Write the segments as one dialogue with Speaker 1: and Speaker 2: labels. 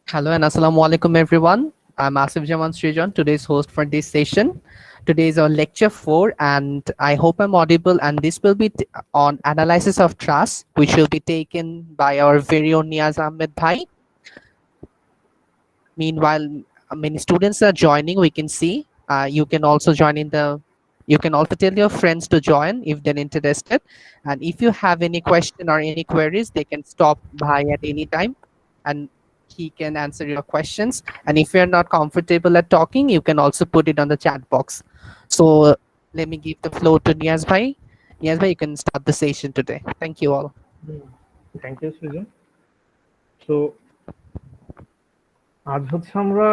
Speaker 1: Hello and assalamu alaikum everyone. I'm Asif Jaman Srijan, today's host for this session. Today is our lecture 4 and I hope I'm audible, and this will be on analysis of trust, which will be taken by our very own Niaz Ahmed Bhai. Meanwhile, many students are joining, we can see. You can also tell your friends to join if they're interested. And if you have any question or any queries, they can stop by at any time and he can answer your questions. And if you're not comfortable at talking, you can also put it on the chat box. So let me give the floor to Niaz Bhai. Niaz Bhai, you can start the session today. Thank you all.
Speaker 2: Thank you Srijan. So আজ হচ্ছে আমরা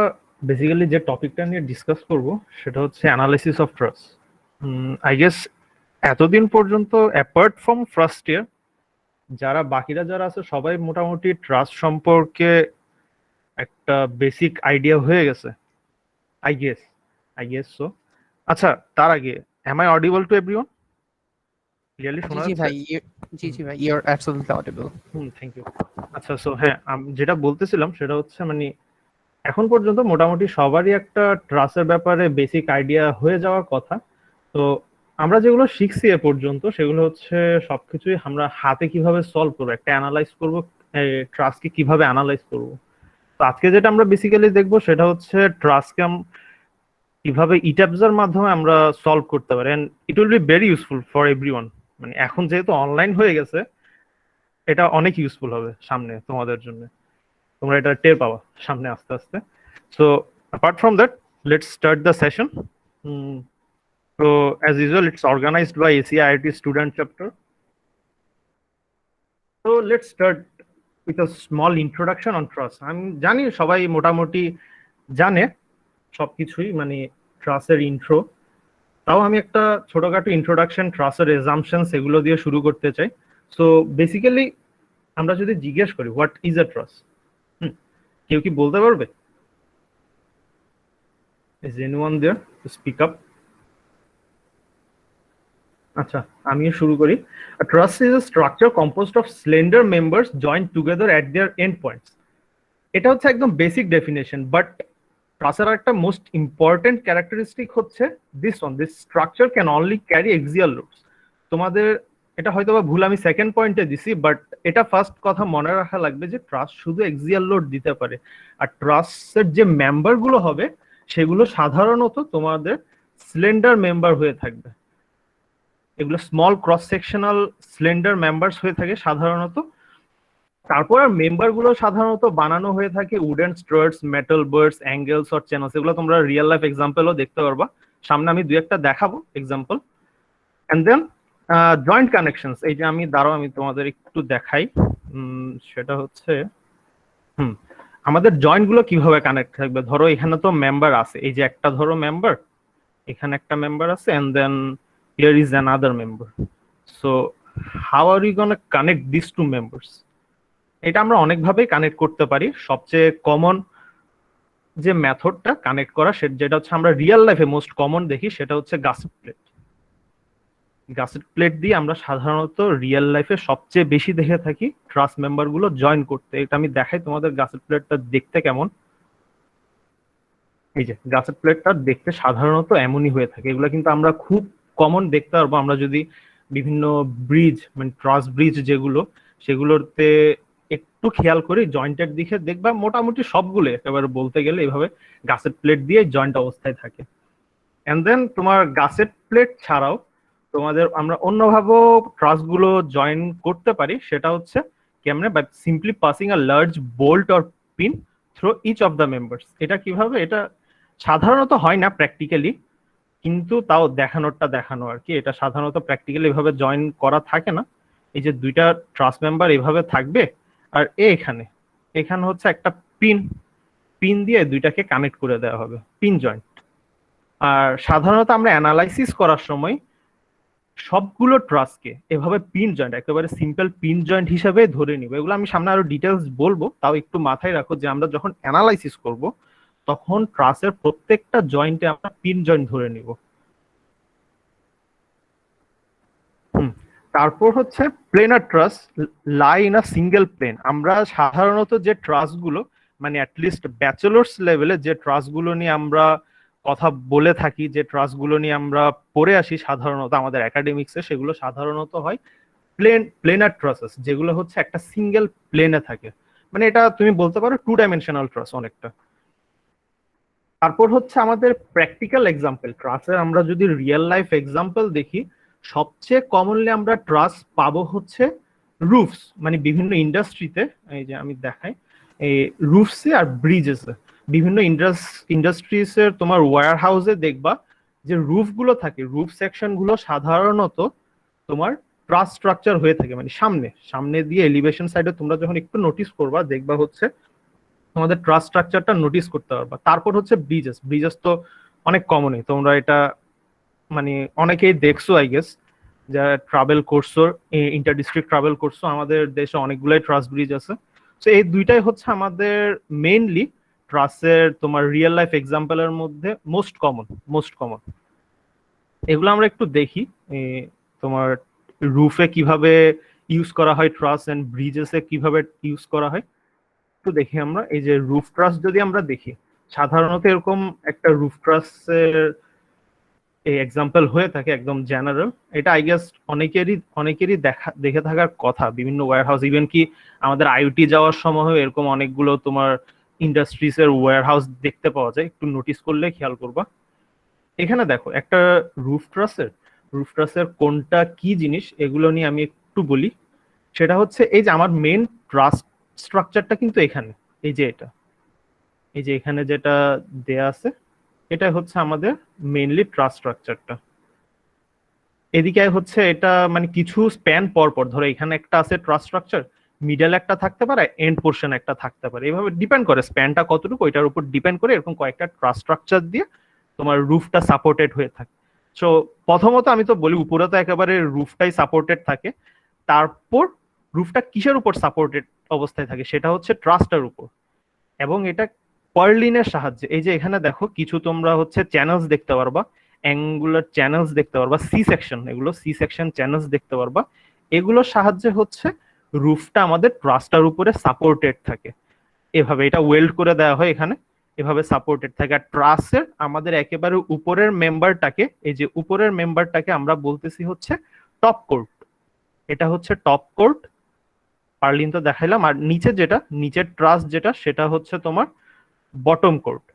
Speaker 2: basically যে টপিকটা নিয়ে discuss করব সেটা হচ্ছে analysis of trust. I guess এতদিন পর্যন্ত অ্যাপার্ট ফ্রম ফার্স্ট ইয়ার বাকিরা যারা আছে সবাই মোটামুটি ট্রাস্ট সম্পর্কে একটা বেসিক আইডিয়া হয়ে গেছে। I guess so. আচ্ছা, তার আগে am I audible to everyone? Clearly শোনা যাচ্ছে?
Speaker 1: জি ভাই, you're absolutely audible.
Speaker 2: Thank you. আচ্ছা, সো হ্যাঁ, যেটা বলতেছিলাম সেটা হচ্ছে মানে এখন পর্যন্ত মোটামুটি সবারই একটা ট্রাস্টের ব্যাপারে বেসিক আইডিয়া হয়ে যাওয়ার কথা। তো আমরা যেগুলো শিখছি এ পর্যন্ত সেগুলো হচ্ছে সবকিছুই আমরা হাতে কিভাবে সলভ করবো, একটা অ্যানালাইজ করবো, ট্রাস্টকে কিভাবে অ্যানালাইজ করবো। তো আজকে যেটা আমরা বেসিক্যালি দেখবো সেটা হচ্ছে ট্রাস্টকে কিভাবে ইটাবসের মাধ্যমে আমরা সলভ করতে পারি, and it will be very useful for everyone. মানে এখন যেহেতু অনলাইন হয়ে গেছে, এটা অনেক ইউজফুল হবে সামনে তোমাদের জন্য, তোমরা এটা টের পাওয়া সামনে আস্তে আস্তে। So apart from that, let's start the session. So as usual, it's organized by ACIRT student chapter. So let's start with a small introduction on trust. আমি জানি সবাই মোটামুটি জানে সবকিছুই, মানে ট্রাস্টের ইন্ট্রো। তাও আমি একটা ছোটখাটো ইন্ট্রোডাকশন, ট্রাস্টের এজাম্পশনস এগুলো দিয়ে শুরু করতে চাই। সো বেসিক্যালি আমরা যদি জিজ্ঞেস করি হোয়াট ইজ আ ট্রাস্ট, কেউ কি বলতে পারবে? Is anyone there to speak up? আচ্ছা, আমিও শুরু করি। A trust is a structure composed of slender members joined together at their end points. এটা হচ্ছে একদম বেসিক ডেফিনেশন, বাট ট্রাস্টের একটা মোস্ট ইম্পর্টেন্ট ক্যারেক্টারিস্টিক হচ্ছে this structure can only carry axial loads. তোমাদের এটা হয়তো বা ভুল আমি সেকেন্ড পয়েন্টে দিছি, বাট এটা ফার্স্ট কথা মনে রাখা লাগবে যে ট্রাস্ট শুধু এক্সিয়াল লোড দিতে পারে। আর ট্রাস্টের যে মেম্বার গুলো হবে সেগুলো সাধারণত তোমাদের স্লেন্ডার মেম্বার হয়ে থাকবে। এগুলো small cross sectional slender members হয়ে থাকে সাধারণত। তারপর আর মেম্বার গুলো সাধারণত বানানো হয়ে থাকে wooden struts, metal bars, angles or channels. এগুলো তোমরা রিয়েল লাইফ এক্সাম্পলও দেখতে পারবা, সামনে আমি দুই একটা দেখাবো example. And then joint connections, এই যে আমি তোমাদের একটু দেখাই, সেটা হচ্ছে আমাদের জয়েন্ট গুলো কিভাবে কানেক্ট থাকবে। ধরো এখানে তো মেম্বার আছে, এই যে একটা ধরো মেম্বার, এখানে একটা মেম্বার আছে, and then here is another member. So how are you gonna connect this two members? এটা আমরা অনেকভাবেই কানেক্ট করতে পারি। সবচেয়ে কমন যে মেথডটা কানেক্ট করা, যেটা হচ্ছে আমরা রিয়েল লাইফে মোস্ট কমন দেখি, সেটা হচ্ছে গাসেট প্লেট। গাসেট প্লেট দিয়ে আমরা সাধারণত রিয়েল লাইফে সবচেয়ে বেশি দেখে থাকি ট্রাস্ট মেম্বার গুলো জয়েন করতে। এটা আমি দেখাই তোমাদের গাসেট প্লেটটা দেখতে কেমন। এই যে গাসেট প্লেটটা দেখতে সাধারণত এমনই হয়ে থাকে। এগুলো কিন্তু আমরা খুব কমন দেখতে পারবো আমরা যদি বিভিন্ন ব্রিজ, মানে ট্রাস্ট ব্রিজ যেগুলো, সেগুলোতে একটু খেয়াল করি জয়েন্টের দিকে দেখবা মোটামুটি সবগুলো একেবারে বলতে গেলে এভাবে গাসেট প্লেট দিয়ে জয়েন্ট অবস্থায় থাকে। এন্ড দেন তোমার গাসেট প্লেট ছাড়াও তোমাদের আমরা অন্যভাবেও ট্রাস্ট গুলো জয়েন করতে পারি। সেটা হচ্ছে কেমনে? By simply passing a large bolt or pin through each of the members. এটা কিভাবে? এটা সাধারণত হয় না প্র্যাকটিক্যালি, কিন্তু তাও দেখানো আর কি। এটা সাধারণত প্র্যাকটিক্যালি এভাবে জয়েন করা থাকে না। এই যে দুইটা ট্রাস্ট মেম্বার এভাবে থাকবে, আর এখানে হচ্ছে একটা পিন দিয়ে দুইটাকে কানেক্ট করে দেওয়া হবে, পিন জয়েন্ট। আর সাধারণত আমরা অ্যানালাইসিস করার সময় সবগুলো ট্রাস্টকে এভাবে পিন জয়েন্ট, একেবারে সিম্পল পিন জয়েন্ট হিসেবে ধরে নিব। এগুলো আমি সামনে আরো ডিটেলস বলবো, তাও একটু মাথায় রাখো যে আমরা যখন অ্যানালাইসিস করব তখন ট্রাস্টের প্রত্যেকটা জয়েন্টে আমরা পিন জয়েন্ট ধরে নিব। তারপর হচ্ছে planar truss lie in a single plane. আমরা সাধারণত যে ট্রাস্ট গুলো, মানে অ্যাটলিস্ট ব্যাচেলার্স লেভেলে যে ট্রাস্ট গুলো নিয়ে আমরা কথা বলে থাকি, যে ট্রাস্ট গুলো নিয়ে আমরা পড়ে আসি সাধারণত আমাদের একাডেমিক্সে, সেগুলো সাধারণত হয় প্লেনার ট্রাসেস, যেগুলো হচ্ছে একটা সিঙ্গেল প্লেনে থাকে। মানে এটা তুমি বলতে পারো 2 ডাইমেনশনাল ট্রাস্ট অনেকটা। তারপর হচ্ছে আমাদের প্র্যাকটিক্যাল এক্সাম্পল ট্রাস্টের, আমরা যদি রিয়েল লাইফ এক্সাম্পল দেখি, সবচেয়ে কমনলি আমরা ট্রাস্ট পাবো হচ্ছে রুফস, মানে বিভিন্ন ইন্ডাস্ট্রিতে, এই যে আমি দেখাই, এই রুফসে আর ব্রিজেসে, বিভিন্ন ইন্ডাস্ট্রিজের তোমার ওয়্যার হাউসে দেখবা যে রুফ গুলো থাকে, রুফ সেকশন গুলো সাধারণত তোমার ট্রাস স্ট্রাকচার হয়ে থাকে, মানে সামনে সামনে দিয়ে এলিভেশন সাইডে তোমরা যখন একটু নোটিস করবা দেখবা হচ্ছে তোমাদের ট্রাস স্ট্রাকচারটা নোটিস করতে পারবা। তারপর হচ্ছে ব্রিজেস, ব্রিজেস তো অনেক কমনই, তোমরা এটা মানে অনেকেই দেখছো আই গেস, যারা ট্রাভেল করছো, ইন্টার ডিস্ট্রিক্ট ট্রাভেল করছো, আমাদের দেশে অনেকগুলাই ট্রাস ব্রিজ আছে। তো এই দুইটাই হচ্ছে আমাদের মেইনলি ট্রাসের তোমার রিয়েল লাইফ এক্সাম্পলের মধ্যে মোস্ট কমন। এগুলো আমরা একটু দেখি, তোমার রুফে কিভাবে ইউজ করা হয় ট্রাস এন্ড ব্রিজেসে কিভাবে ইউজ করা হয় একটু দেখি আমরা। এই যে রুফ ট্রাস যদি আমরা দেখি, সাধারণত এরকম একটা রুফ ট্রাসের এই এক্সাম্পল হয়ে থাকে একদম জেনারেল। এটা আই গেস অনেকেরই দেখে থাকার কথা বিভিন্ন ওয়্যার হাউস, ইভেন কি আমাদের আইওটি যাওয়ার সময় এরকম অনেকগুলো তোমার ইন্ডাস্ট্রিজ এর ওয়্যার হাউস দেখতে পাওয়া যায়, একটু নোটিস করলে খেয়াল করবা। এখানে দেখো একটা রুফ ট্রাসের কোনটা কি জিনিস এগুলো নিয়ে আমি একটু বলি। সেটা হচ্ছে এই যে আমার মেইন ট্রাস স্ট্রাকচারটা কিন্তু এখানে, এই যে এটা, এই যে এখানে যেটা দেয়া আছে, এটা হচ্ছে আমাদের মেইনলি ট্রাস স্ট্রাকচারটা। এদিকে হচ্ছে এটা মানে কিছু স্প্যান পর পর, ধরো এখানে একটা আছে ট্রাস স্ট্রাকচার, মিডল একটা থাকতে পারে, এন্ড পোর্শন একটা থাকতে পারে, এইভাবে ডিপেন্ড করে স্প্যানটা কতটুকু, ওইটার উপর ডিপেন্ড করে এরকম কয়েকটা ট্রাস স্ট্রাকচার দিয়ে তোমার রুফটা সাপোর্টেড হয়ে থাকে। সো প্রথমত আমি তো বলি উপরে তো একেবারে রুফটাই সাপোর্টেড থাকে, তারপর রুফটা কিসের উপর সাপোর্টেড অবস্থায় থাকে, সেটা হচ্ছে ট্রাসটার উপর, এবং এটা পার্লিনের সাহায্যে। এই যে এখানে দেখো কিছু তোমরা হচ্ছে চ্যানেলস দেখতে পারবা, অ্যাঙ্গুলার চ্যানেলস দেখতে পারবা, সি সেকশন, এগুলো সি সেকশন চ্যানেলস দেখতে পারবা। এগুলোর সাহায্যে হচ্ছে রুফটা আমাদের ট্রাসটার উপরে সাপোর্টেড থাকে, এভাবে এটা ওয়েল্ড করে দেওয়া হয় এখানে, এভাবে সাপোর্টেড থাকে। আর ট্রাসের আমাদের একেবারে উপরের মেম্বারটাকে, এই যে উপরের মেম্বারটাকে আমরা বলতেছি হচ্ছে টপ কোর্ট, এটা হচ্ছে টপ কোর্ট, পার্লিন তো দেখাইলাম। আর নিচে যেটা, নিচের ট্রাস যেটা, সেটা হচ্ছে তোমার বটম কোর্ট।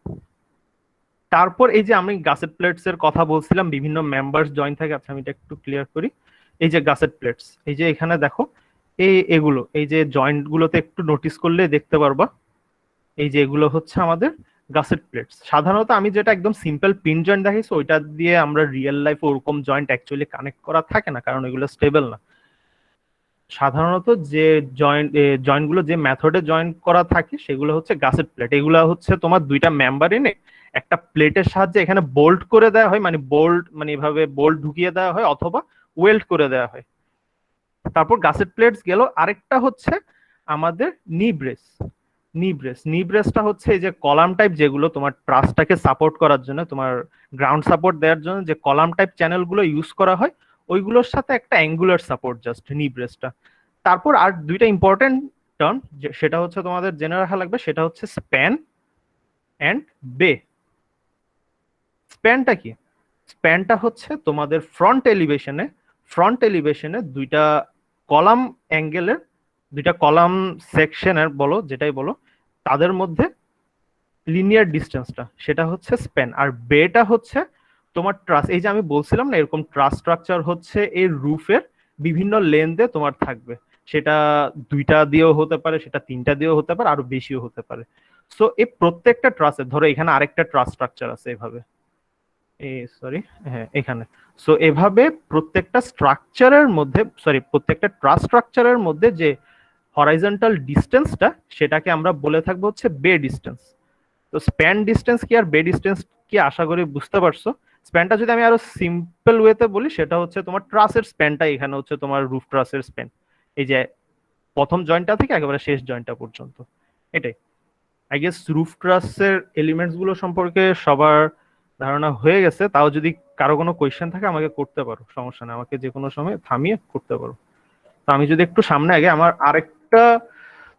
Speaker 2: তারপর এই যে আমি গাসেট প্লেটস এর কথা বলছিলাম, বিভিন্ন মেম্বার্স জয়েন থাকে, আচ্ছা আমি এটা একটু ক্লিয়ার করি। এই যে গাসেট প্লেটস, এই যে এখানে দেখো এগুলো, এই যে জয়েন্ট গুলোতে একটু নোটিস করলে দেখতে পারবা, এই যে এগুলো হচ্ছে আমাদের গাসেট প্লেটস। সাধারণত আমি যেটা একদম সিম্পল পিন জয়েন্ট দেখাইছি, ওইটা দিয়ে আমরা রিয়েল লাইফে ওরকম জয়েন্ট অ্যাকচুয়ালি কানেক্ট করা থাকে না, কারণ এগুলো স্টেবল না। সাধারণত যে জয়েন্টগুলো যে মেথডে জয়েন করা থাকে সেগুলো হচ্ছে গাসেট প্লেট। এগুলো হচ্ছে তোমার দুইটা মেম্বার এনে একটা প্লেটের সাহায্যে এখানে বোল্ট করে দেওয়া হয়, মানে বোল্ট মানে এভাবে বোল্ট ঢুকিয়ে দেওয়া হয় অথবা ওয়েল্ড করে দেওয়া হয়। তারপর গাসেট প্লেটস গেল, আরেকটা হচ্ছে আমাদের নি ব্রেসটা হচ্ছে এই যে কলাম টাইপ, যেগুলো তোমার ট্রাসটাকে সাপোর্ট করার জন্য, তোমার গ্রাউন্ড সাপোর্ট দেওয়ার জন্য যে কলাম টাইপ চ্যানেলগুলো ইউজ করা হয়, ওইগুলোর সাথে একটা অ্যাঙ্গুলার সাপোর্ট জাস্ট নি ব্রেসটা। তারপর আর দুইটা ইম্পর্টেন্ট টার্ম, সেটা হচ্ছে তোমাদের জেনে রাখা লাগবে, সেটা হচ্ছে স্প্যান অ্যান্ড বে। স্প্যানটা কি? স্প্যানটা হচ্ছে তোমাদের ফ্রন্ট এলিভেশনে দুইটা কলাম অ্যাঙ্গেলের, দুইটা কলাম সেকশনের বলো, যেটাই বলো, তাদের মধ্যে লিনিয়ার ডিস্টেন্সটা, সেটা হচ্ছে স্প্যান। আর বেটা হচ্ছে তোমার ট্রাস। এই যে আমি বলছিলাম না এরকম ট্রাস স্ট্রাকচার হচ্ছে এই রুফের বিভিন্ন লেন্থে তোমার থাকবে, সেটা দুইটা দিয়েও হতে পারে, সেটা তিনটা দিয়েও হতে পারে, আরো বেশিও হতে পারে। সো এই প্রত্যেকটা ট্রাসের, ধরো এখানে আরেকটা ট্রাস স্ট্রাকচার আছে এভাবে, হ্যাঁ এখানে। সো এভাবে প্রত্যেকটা স্ট্রাকচারের মধ্যে, প্রত্যেকটা ট্রাস স্ট্রাকচারের মধ্যে যে হরাইজন্টাল ডিস্টেন্সটা, সেটাকে আমরা বলে থাকবো হচ্ছে বে ডিস্টেন্স। তো স্প্যান ডিস্টেন্স কি আর বে ডিস্টেন্স কি আশা করি বুঝতে পারছো। স্প্যানটা যদি আমি আরো সিম্পল ওয়েতে বলি, সেটা হচ্ছে তোমার ট্রাসের স্প্যানটা এখানে হচ্ছে তোমার রুফ ট্রাসের স্প্যান, এই যে প্রথম জয়েন্টটা থেকে একেবারে শেষ জয়েন্টটা পর্যন্ত। এটাই আই গেস রুফ ট্রাসের এলিমেন্টস গুলো সম্পর্কে সবার ধারণা হয়ে গেছে। তাও যদি কারো কোনো কোয়েশ্চেন থাকে আমাকে করতে পারো, সমস্যা নেই, আমাকে যে কোনো সময় থামিয়ে করতে পারো। তো আমি যদি একটু সামনে আগে, আমার আরেকটা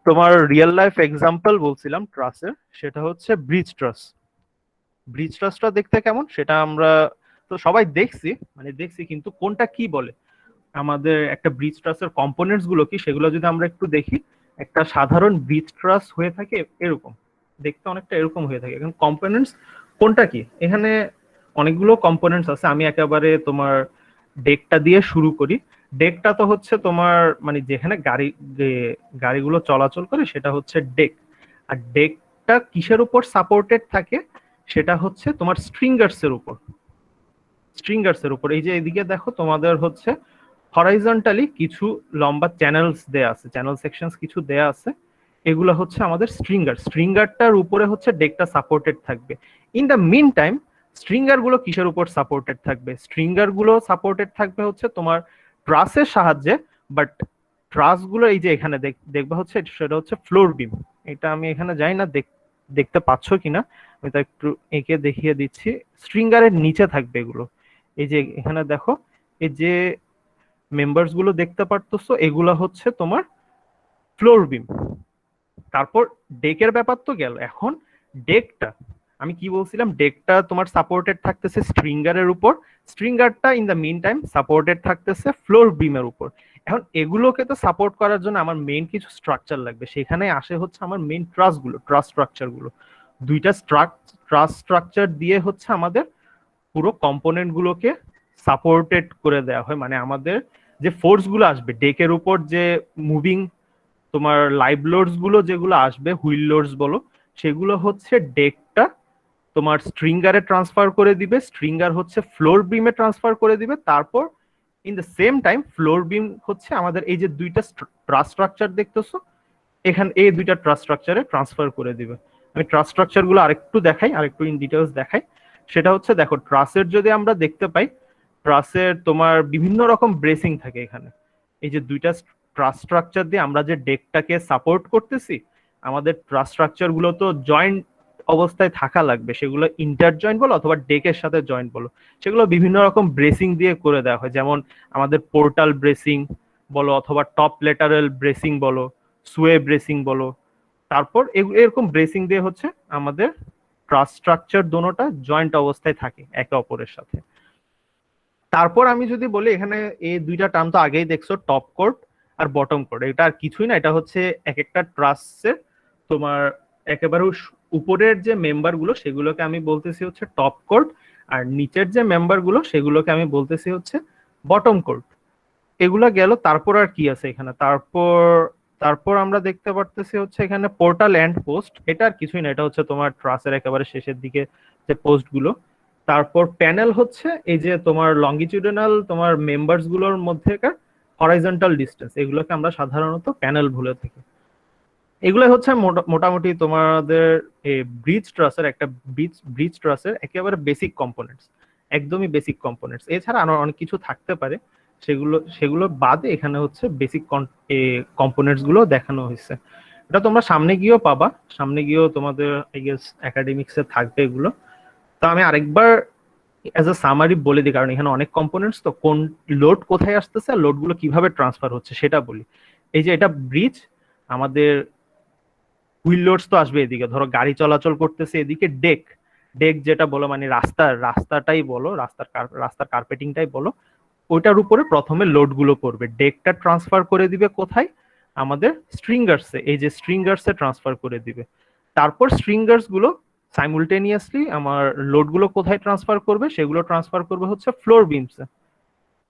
Speaker 2: তোমার রিয়েল লাইফ এক্সাম্পল বলছিলাম ট্রাস্টের, সেটা হচ্ছে ব্রিজ ট্রাস্ট। ব্রিজ ট্রাস্টটা দেখতে কেমন সেটা আমরা তো সবাই দেখছি, মানে দেখছি, কিন্তু কোনটা কি বলে, আমাদের একটা ব্রিজ ট্রাস্টের কম্পোনেন্টস গুলো কি সেগুলো যদি আমরা একটু দেখি, একটা সাধারণ ব্রিজ ট্রাস্ট হয়ে থাকে এরকম, দেখতে অনেকটা এরকম হয়ে থাকে। এখন কম্পোনেন্টস কোনটা কি, এখানে অনেকগুলো কম্পোনেন্টস আছে। আমি একেবারে তোমার ডেকটা দিয়ে শুরু করি। ডেকটা তো হচ্ছে তোমার মানে যেখানে যে গাড়িগুলো চলাচল করে সেটা হচ্ছে ডেক। আর ডেকটা কিসের উপর সাপোর্টেড থাকে, সেটা হচ্ছে তোমার স্ট্রিঙ্গার্স এর উপর। স্ট্রিঙ্গার্স এর উপর এই যে এদিকে দেখো তোমাদের হচ্ছে হরাইজন্টালি কিছু লম্বা চ্যানেলস দেয়া আছে, চ্যানেল সেকশনস কিছু দেয়া আছে, এগুলো হচ্ছে আমাদের স্ট্রিঙ্গার। স্ট্রিঙ্গারটার উপরে হচ্ছে ডেকটা সাপোর্টেড থাকবে। In the mean time stringer গুলো কিসের উপর সাপোর্টেড থাকবে, স্ট্রিঙ্গার গুলো সাপোর্টেড থাকবে হচ্ছে তোমার ট্রাসের সাহায্যে। বাট ট্রাস গুলো এই যে এখানে দেখবা হচ্ছে সেটা হচ্ছে ফ্লোর বিম। এটা আমি এখানে যাই না, দেখতে পাচ্ছ কিনা আমি তা একটু এঁকে দেখিয়ে দিচ্ছি। স্ট্রিঙ্গারের নিচে থাকবে এগুলো, এই যে এখানে দেখো এই যে মেম্বার্স গুলো দেখতে পারতেছো, এগুলা হচ্ছে তোমার ফ্লোর বিম। তারপর ডেকের ব্যাপার তো গেল। এখন ডেকটা আমি কি বলছিলাম, ডেকটা তোমার সাপোর্টেড থাকতেছে স্ট্রিঙ্গারের উপর, স্ট্রিঙ্গারটা in the mean time supported থাকতেছে ফ্লোর বিমের উপর। এখন এগুলোকে তো সাপোর্ট করার জন্য আমার মেইন কিছু স্ট্রাকচার লাগবে, সেখানে আসে হচ্ছে আমার মেইন ট্রাস গুলো, ট্রাস স্ট্রাকচার গুলো। দুইটা ট্রাস স্ট্রাকচার দিয়ে হচ্ছে আমাদের পুরো কম্পোনেন্ট গুলোকে সাপোর্টেড করে দেওয়া হয়। মানে আমাদের যে ফোর্স গুলো আসবে ডেকের উপর, যে মুভিং তোমার লাইভ লোডস গুলো যেগুলো আসবে, হুইল লোডস বলো, সেগুলো হচ্ছে ডেকটা তোমার স্ট্রিঙ্গারে ট্রান্সফার করে দিবে, স্ট্রিঙ্গার হচ্ছে ফ্লোর বিমে ট্রান্সফার করে দিবে। তারপর in the same time floor বিম হচ্ছে আমাদের এই যে দুইটা ট্রাস স্ট্রাকচার দেখতেছো, এখানে এই দুইটা ট্রাস স্ট্রাকচারে ট্রান্সফার করে দিবে। আমি ট্রাস স্ট্রাকচার গুলো আরেকটু দেখাই, আরেকটু ইন ডিটেলস দেখাই। সেটা হচ্ছে দেখো ট্রাসের যদি আমরা দেখতে পাই, ট্রাসের তোমার বিভিন্ন রকম ব্রেসিং থাকে এখানে। এই যে দুইটা ট্রাস স্ট্রাকচার দিয়ে আমরা যে ডেকটাকে সাপোর্ট করতেছি, আমাদের ট্রাস স্ট্রাকচার গুলো তো জয়েন্ট অবস্থায় থাকা লাগবে, সেগুলো ইন্টার জয়েন্ট বলো অথবা ডেকের সাথে জয়েন্ট বলো, সেগুলো বিভিন্ন রকম ব্রেসিং দিয়ে করে দেওয়া হয়। যেমন আমাদের পোর্টাল ব্রেসিং বলো অথবা টপ লেটারাল ব্রেসিং বলো, সুয়ে ব্রেসিং বলো। তারপর এরকম ব্রেসিং দিয়ে হচ্ছে আমাদের ট্রাস স্ট্রাকচার দোনোটা জয়েন্ট অবস্থায় থাকে একে অপরের সাথে। তারপর আমি যদি বলি, এখানে এই দুইটা টার্ম তো আগেই দেখছো, টপ কোড আর বটম কোড। এটা আর কিছুই না, এটা হচ্ছে এক একটা ট্রাস্টের তোমার একেবারে উপরের যে মেম্বার গুলো সেগুলোকে আমি বলতেছি হচ্ছে টপ কোড, আর নিচের যে মেম্বার গুলো সেগুলোকে আমি বলতেছি হচ্ছে বটম কোড। এগুলা গেল। তারপর আর কি আছে এখানে, তারপর তারপর আমরা দেখতে পারতেছি হচ্ছে এখানে পোর্টাল এন্ড পোস্ট। এটা আর কিছুই না, এটা হচ্ছে তোমার ট্রাসের একেবারে শেষের দিকে যে পোস্ট গুলো। তারপর প্যানেল হচ্ছে এই যে তোমার লঙ্গিটিউডিনাল তোমার মেম্বার্স গুলোর মধ্যেকার হরাইজন্টাল ডিস্টেন্স, এগুলোকে আমরা সাধারণত প্যানেল বলে থাকি। এগুলো হচ্ছে মোটামুটি তোমাদের ব্রিজ ট্রাসের একটা ব্রিজ ট্রাসের একেবারে বেসিক কম্পোনেন্টস, একদমই বেসিক কম্পোনেন্টস। এছাড়া আরো অনেক কিছু থাকতে পারে, সেগুলো বাদে এখানে হচ্ছে বেসিক কম্পোনেন্টস গুলো দেখানো হয়েছে। এটা তোমরা সামনে গিয়েও পাবা, সামনে গিয়েও তোমাদের আই গেস একাডেমিক্সে থাকবে এগুলো। তো আমি আরেকবার অ্যাজ আ সামারি বলে দিই, কারণ এখানে অনেক কম্পোনেন্টস, তো কোন লোড কোথায় আসতেছে আর লোড গুলো কিভাবে ট্রান্সফার হচ্ছে সেটা বলি। এই যে এটা ব্রিজ, আমাদের হুইল লোডস তো আসবে এদিকে, ধরো গাড়ি চলাচল করতেছে এদিকে, ডেক ডেক যেটা বলো মানে রাস্তাটাই বলো, রাস্তার কার্পেটিংটাই বলো, ওইটার উপরে প্রথমে লোড গুলো পড়বে। ডেকটা ট্রান্সফার করে দিবে কোথায়, আমাদের স্ট্রিঙ্গার্সে, এই যে স্ট্রিঙ্গার্সে ট্রান্সফার করে দিবে। তারপর স্ট্রিঙ্গার্স গুলো সাইমুলটেনিয়াসলি আমার লোড গুলো কোথায় ট্রান্সফার করবে, সেগুলো ট্রান্সফার করবে হচ্ছে ফ্লোর বিমসে।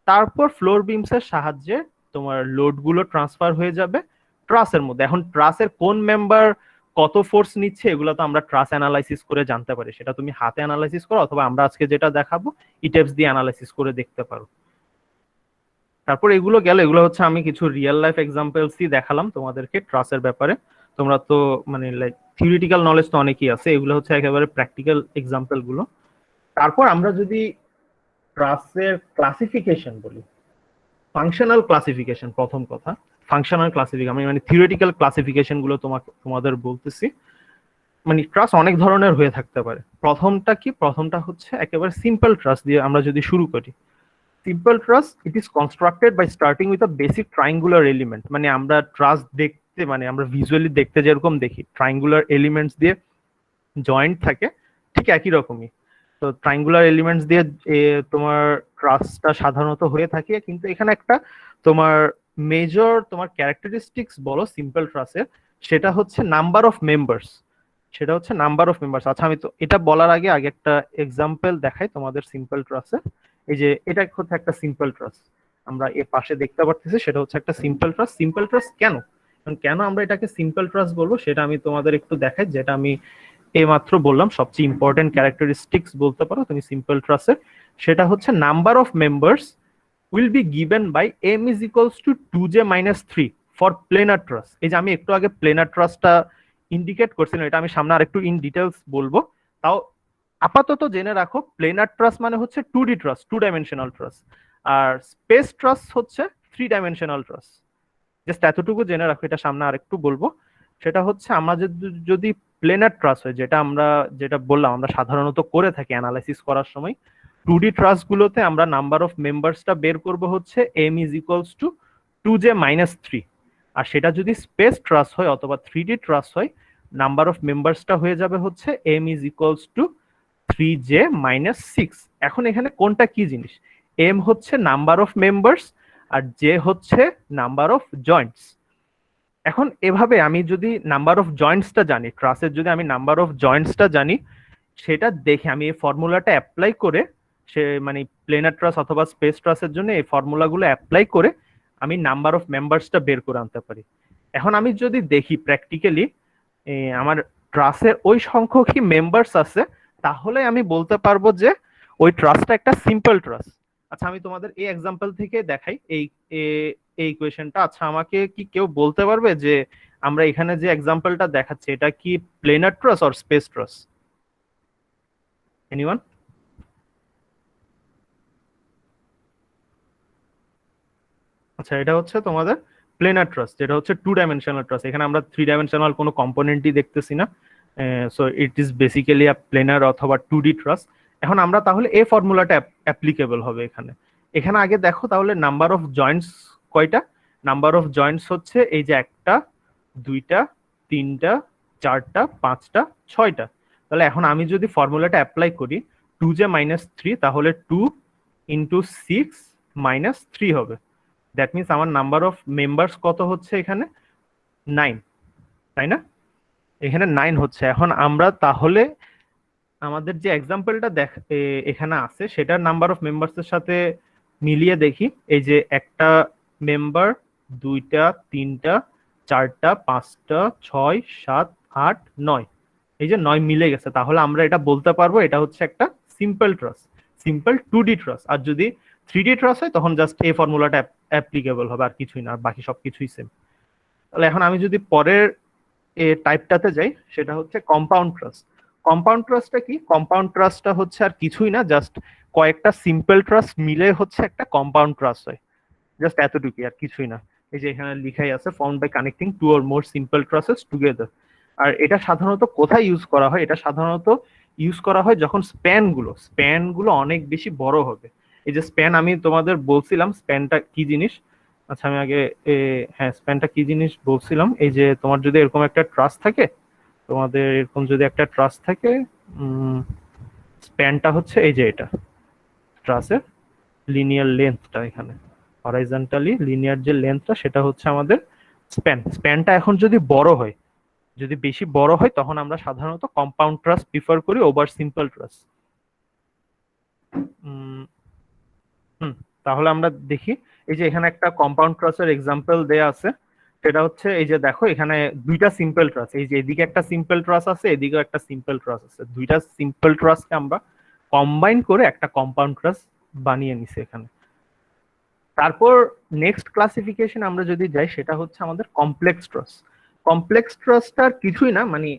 Speaker 2: তারপর ফ্লোর বিমসের সাহায্যে তোমার লোড গুলো ট্রান্সফার হয়ে যাবে ট্রাসের মধ্যে। এখন ট্রাসের কোন মেম্বার কত ফোর্স নিচ্ছে এগুলো তো আমরা ট্রাস অ্যানালাইসিস করে জানতে পারি, সেটা তুমি হাতে অ্যানালাইসিস করো অথবা আমরা আজকে যেটা দেখাবো ইটেপস দিয়ে অ্যানালাইসিস করে দেখতে পারো। তারপর এগুলো গেল, এগুলো হচ্ছে আমি কিছু রিয়েল লাইফ এক্সাম্পলসই দেখালাম তোমাদেরকে ট্রাসের ব্যাপারে। তোমরা তো মানে লাইক থিওরিটিক্যাল নলেজ তো অনেকই আছে, এগুলো হচ্ছে একেবারে প্র্যাকটিক্যাল এক্সাম্পল গুলো। তারপর আমরা যদি ট্রাসের ক্লাসিফিকেশন বলি, ফাংশনাল ক্লাসিফিকেশন, প্রথম কথা ফাংশনাল ক্লাসিফিকেশন, আমি মানে থিওরিটিক্যাল ক্লাসিফিকেশন গুলো তোমাদের বলতেছি। মানে ট্রাস অনেক ধরনের হয়ে থাকতে পারে। প্রথমটা কি, প্রথমটা হচ্ছে একেবারে সিম্পল ট্রাস দিয়ে আমরা যদি শুরু করি। Simple truss it is constructed by starting with a basic triangular element. মানে আমরা ট্রাস দেখতে দেখতে মানে আমরা ভিজুয়ালি দেখতে যেরকম দেখি ট্রায়াঙ্গুলার এলিমেন্টস দিয়ে জয়েন্ট থাকে, ঠিক একই রকমই। তো ট্রায়াঙ্গুলার এলিমেন্টস দিয়ে তোমার ট্রাসটা সাধারণত হয়ে থাকে, কিন্তু এখানে একটা তোমার মেজর তোমার ক্যারেক্টারিস্টিক্স বলো সিম্পল ট্রাসের, সেটা হচ্ছে নাম্বার অফ মেম্বার্স। সেটা হচ্ছে নাম্বার অফ মেম্বার্স। আচ্ছা, আমি তো এটা বলার আগে আগে একটা এক্সাম্পল দেখাই তোমাদের সিম্পল ট্রাসের। এই যে এটা হচ্ছে একটা সিম্পল ট্রাস, আমরা এর পাশে দেখতে পাচ্ছি, সেটা হচ্ছে একটা সিম্পল ট্রাস। সিম্পল ট্রাস কেন, কেন আমরা এটাকে সিম্পল ট্রাস বলবো সেটা আমি তোমাদের একটু দেখাই। যেটা আমি এইমাত্র বললাম সবচেয়ে ইম্পর্টেন্ট ক্যারেক্টারিস্টিক্স বলতে পারো তুমি সিম্পল ট্রাসের, সেটা হচ্ছে number of members will be given by m is equals to 2j minus 3 for planar truss। এই যে আমি একটু আগে planar trussটা ইন্ডিকেট করছিলাম, এটা আমি সামনে আরেকটু ইন ডিটেলস বলবো। তাও আপাতত জেনে রাখো প্লেনার ট্রাস মানে হচ্ছে 2D ট্রাস, 2 ডাইমেনশনাল ট্রাস, আর স্পেস ট্রাস হচ্ছে 3 ডাইমেনশনাল ট্রাস। জাস্ট এতটুকু জেনে রাখো, এটা সামনে আরেকটু বলবো। সেটা হচ্ছে আমরা যদি প্লেনার ট্রাস হয়, যেটা বললাম আমরা সাধারণত করে থাকি অ্যানালাইসিস করার সময়, 2D ট্রাস গুলোতে আমরা নাম্বার অফ মেম্বার্সটা বের করব হচ্ছে m is equals to 2j minus 3। আর সেটা যদি স্পেস ট্রাস হয় অথবা 3D ট্রাস হয়, নাম্বার অফ মেম্বার্সটা হয়ে যাবে হচ্ছে m is equals to 3j minus 6। এখন এখানে কোনটা কি জিনিস, m হচ্ছে নাম্বার অফ মেম্বার্স আর j হচ্ছে নাম্বার অফ জয়েন্টস। এখন এভাবে আমি যদি নাম্বার অফ জয়েন্টসটা জানি, ট্রাসের যদি আমি নাম্বার অফ জয়েন্টসটা জানি, সেটা দেখে আমি এই ফর্মুলাটা অ্যাপ্লাই করে, সে মানে প্লেনার ট্রাস অথবা স্পেস ট্রাসের জন্য এই ফর্মুলাগুলো অ্যাপ্লাই করে আমি নাম্বার অফ মেম্বার্সটা বের করে আনতে পারি। এখন আমি যদি দেখি প্র্যাকটিক্যালি আমার ট্রাসের ওই সংখ্যকই মেম্বার্স আছে, তাহলে আমি বলতে পারবো যে ওই ট্রাসটা একটা সিম্পল ট্রাস। আচ্ছা, আমি তোমাদের এই এক্সাম্পল থেকে দেখাই এই ইকুয়েশনটা। আচ্ছা, আমাকে কি কেউ বলতে পারবে যে আমরা এখানে যে এক্সাম্পলটা দেখাচ্ছি এটা কি প্লেনার ট্রাস অর স্পেস ট্রাস? এনিওয়ান? আচ্ছা, এটা হচ্ছে তোমাদের প্লেনার ট্রাস, যেটা হচ্ছে 2 ডাইমেনশনাল ট্রাস। এখানে আমরা 3 ডাইমেনশনাল কোনো কম্পোনেন্টই দেখতেছি না, so it is basically a planer অথবা 2D ট্রাস। এখন আমরা তাহলে এই ফর্মুলাটা অ্যাপ্লিকেবল হবে এখানে। এখানে আগে দেখো তাহলে নাম্বার অফ জয়েন্টস কয়টা। নাম্বার অফ জয়েন্টস হচ্ছে এই যে 1টা 2টা 3টা 4টা 5টা 6টা। তাহলে এখন আমি যদি ফর্মুলাটা অ্যাপ্লাই করি 2j minus 3, তাহলে 2 into 6 minus 3 হবে। দ্যাট মিনস আমার নাম্বার অফ মেম্বার্স কত হচ্ছে এখানে 9, তাই না? এখানে 9 হচ্ছে। এখন আমরা তাহলে আমাদের যে এক্সাম্পলটা এখানে আছে সেটার নাম্বার অফ মেম্বার্সের সাথে মিলিয়ে দেখি। এই যে একটা মেম্বার 2টা 3টা 4টা 5টা 6 7 8 9, এই যে 9 মিলে গেছে। তাহলে আমরা এটা বলতে পারবো এটা হচ্ছে একটা সিম্পল ট্রাস, সিম্পল 2D ট্রাস। আর যদি 3D ট্রাস হয় তখন জাস্ট এই ফর্মুলাটা অ্যাপ্লিকেবল হবে, আর কিছুই না, আর বাকি সবকিছুই সেম। তাহলে এখন আমি যদি পরের টাইপটাতে যাই, সেটা হচ্ছে কম্পাউন্ড ট্রাস। কম্পাউন্ড ট্রাসটা কি? কম্পাউন্ড ট্রাসটা হচ্ছে আর কিছুই না, জাস্ট কয়েকটা সিম্পল ট্রাস মিলে হচ্ছে একটা কম্পাউন্ড ট্রাস হয়। জাস্ট এতটুকুই, আর কিছুই না। এই যে এখানে লিখাই আছে formed by connecting 2 or more simple trusses together. আর এটা সাধারণত কোথায় ইউজ করা হয়? এটা সাধারণত ইউজ করা হয় যখন স্প্যানগুলো অনেক বেশি বড় হবে। এই যে স্প্যান আমি তোমাদের বলছিলাম স্প্যানটা কি জিনিস। আচ্ছা, আমি আগে হ্যাঁ স্প্যানটা কি জিনিস বলছিলাম। এই যে তোমার যদি এরকম একটা ট্রাস থাকে, তোমাদের এরকম যদি একটা ট্রাস থাকে, স্প্যানটা হচ্ছে এই যে এটা ট্রাসের লিনিয়ার লেন্থটা, এখানে হরাইজন্টালি লিনিয়ার যে লেন্থটা সেটা হচ্ছে আমাদের স্প্যানটা এখন যদি বড় হয়, যদি বেশি বড় হয়, তখন আমরা সাধারণত কম্পাউন্ড ট্রাস প্রিফার করি ওভার সিম্পল ট্রাস। তাহলে আমরা দেখি এই যে এখানে একটা কম্পাউন্ড ট্রাসের এক্সাম্পল দেয়া আছে। সেটা হচ্ছে এই যে দেখো এখানে 2টা সিম্পল ট্রাস, এই যে এদিকে একটা সিম্পল ট্রাস আছে, এদিকেও একটা সিম্পল ট্রাস আছে। 2টা সিম্পল ট্রাসকে আমরা কম্বাইন করে একটা কম্পাউন্ড ট্রাস বানিয়ে নিছি এখানে। তারপর নেক্সট ক্লাসিফিকেশন আমরা যদি যাই, সেটা হচ্ছে আমাদের কমপ্লেক্স ট্রাস। কমপ্লেক্স ট্রাসটার কিছুই না, মানে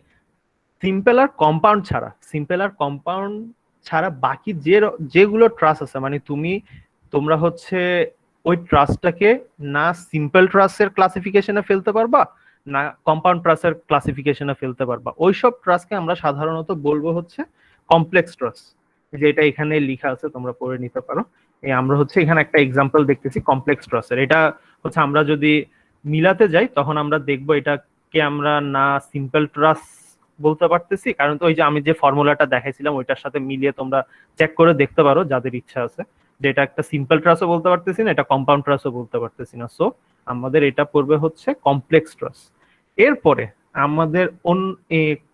Speaker 2: সিম্পল আর কম্পাউন্ড ছাড়া বাকি যেগুলো ট্রাস আছে, মানে তোমরা হচ্ছে ওই ট্রাসটাকে না সিম্পল ট্রাসের ক্লাসিফিকেশনে ফেলতে পারবা, না কম্পাউন্ড ট্রাসের ক্লাসিফিকেশনে ফেলতে পারবা। ওইসব ট্রাসকে আমরা সাধারণত বলবো হচ্ছে কমপ্লেক্স ট্রাস। যেটা এখানে লেখা আছে তোমরা পড়ে নিতে পারো। আমরা হচ্ছে এখানে একটা এক্সাম্পল দেখতেছি কমপ্লেক্স ট্রাসের। এটা হচ্ছে আমরা যদি মিলাতে যাই তখন আমরা দেখবো এটাকে আমরা না সিম্পল ট্রাস্ট বলতে পারতেছি, কারণ তো ওই যে আমি যে ফর্মুলাটা দেখাইছিলাম ওইটার সাথে মিলিয়ে তোমরা চেক করে দেখতে পারো যাদের ইচ্ছা আছে, যে এটা একটা সিম্পল ট্রাস্টও বলতে পারতেছি না, এটা কম্পাউন্ড ট্রাস্টও বলতে পারতেছি না। সো আমাদের এটা পড়বে হচ্ছে কমপ্লেক্স ট্রাস্ট। এরপরে আমাদের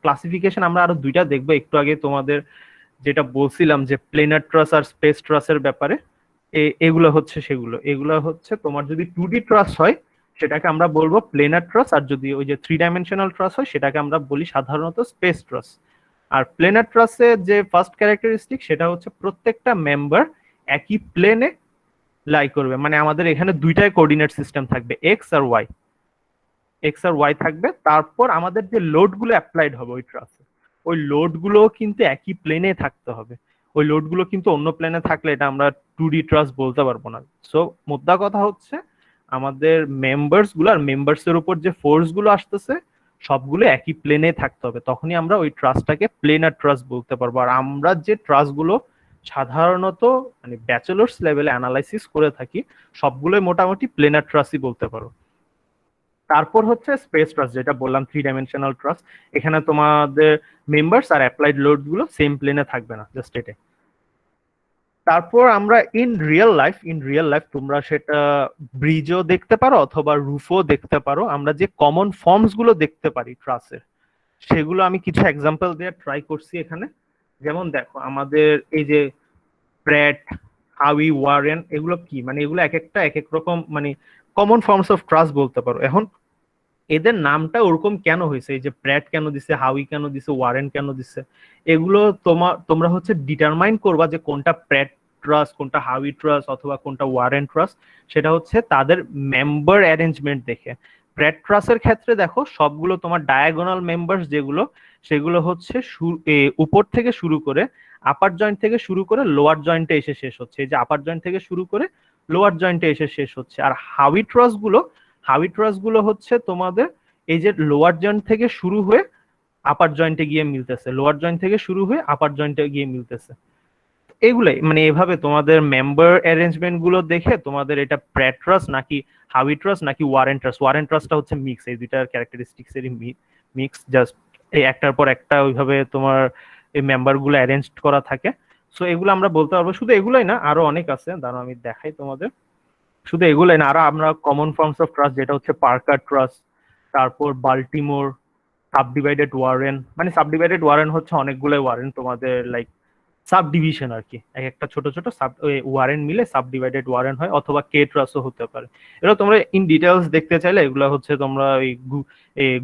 Speaker 2: ক্লাসিফিকেশন আমরা আরো দুইটা দেখবো। একটু আগে তোমাদের যেটা বলছিলাম যে প্লেনার ট্রাস্ট আর স্পেস ট্রাস্টের ব্যাপারে, এগুলো হচ্ছে সেগুলো। এগুলো হচ্ছে তোমার যদি 2D ট্রাস্ট হয় সেটাকে আমরা বলবো প্লেনার ট্রাস্ট, আর যদি ওই যে 3 ডাইমেনশনাল ট্রাস্ট হয় সেটাকে আমরা বলি সাধারণত স্পেস ট্রাস্ট। আর প্লেনার ট্রাস্টের যে ফার্স্ট ক্যারেক্টারিস্টিক সেটা হচ্ছে প্রত্যেকটা মেম্বার একই প্লেনে লাই করবে, মানে আমাদের এখানে দুইটাই কোঅর্ডিনেট সিস্টেম থাকবে, এক্স আর ওয়াই। এক্স আর ওয়াই থাকবে। তারপর আমাদের যে লোড গুলো অ্যাপ্লাইড হবে ওই ট্রাস্টে, ওই লোড গুলো কিন্তু একই প্লেনে থাকতে হবে। ওই লোড গুলো কিন্তু অন্য প্লেনে থাকলে এটা আমরা 2D ট্রাস্ট বলতে পারবো না। সো মোদ্দা কথা হচ্ছে আমাদের মেম্বার্স গুলো আর মেম্বার্স এর উপর যে ফোর্স গুলো আসতেছে সবগুলো একই প্লেনে থাকতে হবে, তখনই আমরা ওই ট্রাস্টটাকে প্লেনার ট্রাস্ট বলতে পারবো। আর আমরা যে ট্রাস্ট গুলো সাধারণত মানে ব্যাচেলার্স লেভেলে অ্যানালাইসিস করে থাকি সবগুলোই মোটামুটি প্লেনার ট্রাস্টই বলতে পারো। তারপর হচ্ছে স্পেস ট্রাস্ট, যেটা বললাম 3 ডাইমেনশনাল ট্রাস্ট। এখানে তোমাদের মেম্বার্স আর অ্যাপ্লাইড লোড গুলো সেম প্লেনে থাকবে না, জাস্ট এটা। তারপর আমরা ইন রিয়েল লাইফ তোমরা সেটা ব্রিজও দেখতে পারো অথবা রুফও দেখতে পারো, আমরা যে কমন ফর্মস গুলো দেখতে পারি ট্রাসের সেগুলো আমি কিছু এক্সাম্পল দিয়ে ট্রাই করছি এখানে। যেমন দেখো আমাদের এই যে প্র্যাট, হাউই, ওয়ারেন, এগুলো কি মানে এগুলো এক একটা এক এক রকম মানে কমন ফর্মস অফ ট্রাস্ট বলতে পারো। এখন এদের নামটা ওরকম কেন হয়েছে, এই যে প্র্যাট কেন দিছে, হাউই কেন দিছে, ওয়ারেন কেন দিছে, এগুলো তোমরা হচ্ছে ডিটারমাইন করবা যে কোনটা প্র্যাট ট্রাস্ট, কোনটা হাউই ট্রাস্ট অথবা কোনটা ওয়ারেন ট্রাস্ট। সেটা হচ্ছে তাদের মেম্বার অ্যারেঞ্জমেন্ট দেখে। প্র্যাট ট্রাস্টের ক্ষেত্রে দেখো সবগুলো তোমার ডায়াগোনাল মেম্বার্স যেগুলো সেগুলো হচ্ছে উপর থেকে শুরু করে আপার জয়েন্ট থেকে শুরু করে লোয়ার জয়েন্টে এসে শেষ হচ্ছে, এই যে আপার জয়েন্ট থেকে শুরু করে লোয়ার জয়েন্টে এসে শেষ হচ্ছে। আর হাউই ট্রাস্ট গুলো হচ্ছে তোমাদের এই যে লোয়ার জয়েন্ট থেকে শুরু হয়ে আপার জয়েন্টে গিয়ে মিলতেছে, লোয়ার জয়েন্ট থেকে শুরু হয়ে আপার জয়েন্টে গিয়ে মিলতেছে। এগুলাই মানে এভাবে তোমাদের মেম্বার অ্যারেঞ্জমেন্ট গুলো দেখে তোমাদের এটা প্র্যাট ট্রাস্ট নাকি হাউই ট্রাস্ট নাকি ওয়ারেন ট্রাস্ট। ওয়ারেন ট্রাস্টটা হচ্ছে মিক্স, এই দুইটার ক্যারেক্টারিস্টিক্স এরই মিক্স, জাস্ট এই একটার পর একটা ওইভাবে তোমার এই মেম্বার গুলো অ্যারেঞ্জ করা থাকে। সো এগুলো আমরা বলতে পারবো। শুধু এগুলাই না, আরো অনেক আছে, দাঁড়াও আমি দেখাই তোমাদের। শুধু এগুলাই না, আরো আমরা কমন ফর্মস অফ ট্রাস্ট যেটা হচ্ছে পার্কার ট্রাস্ট, তারপর বাল্টিমোর, সাবডিভাইডেড ওয়ারেন। মানে সাবডিভাইডেড ওয়ারেন হচ্ছে অনেকগুলো ওয়ারেন তোমাদের লাইক সাব ডিভিশন আর কি, এক একটা ছোট ছোট সাব ওয়ারেন মিলে সাবডিভাইডেড ওয়ারেন হয়, অথবা কে ট্রাস্টও হতে পারে। এটা তোমরা ইন ডিটেলস দেখতে চাইলে এগুলো হচ্ছে তোমরা ওই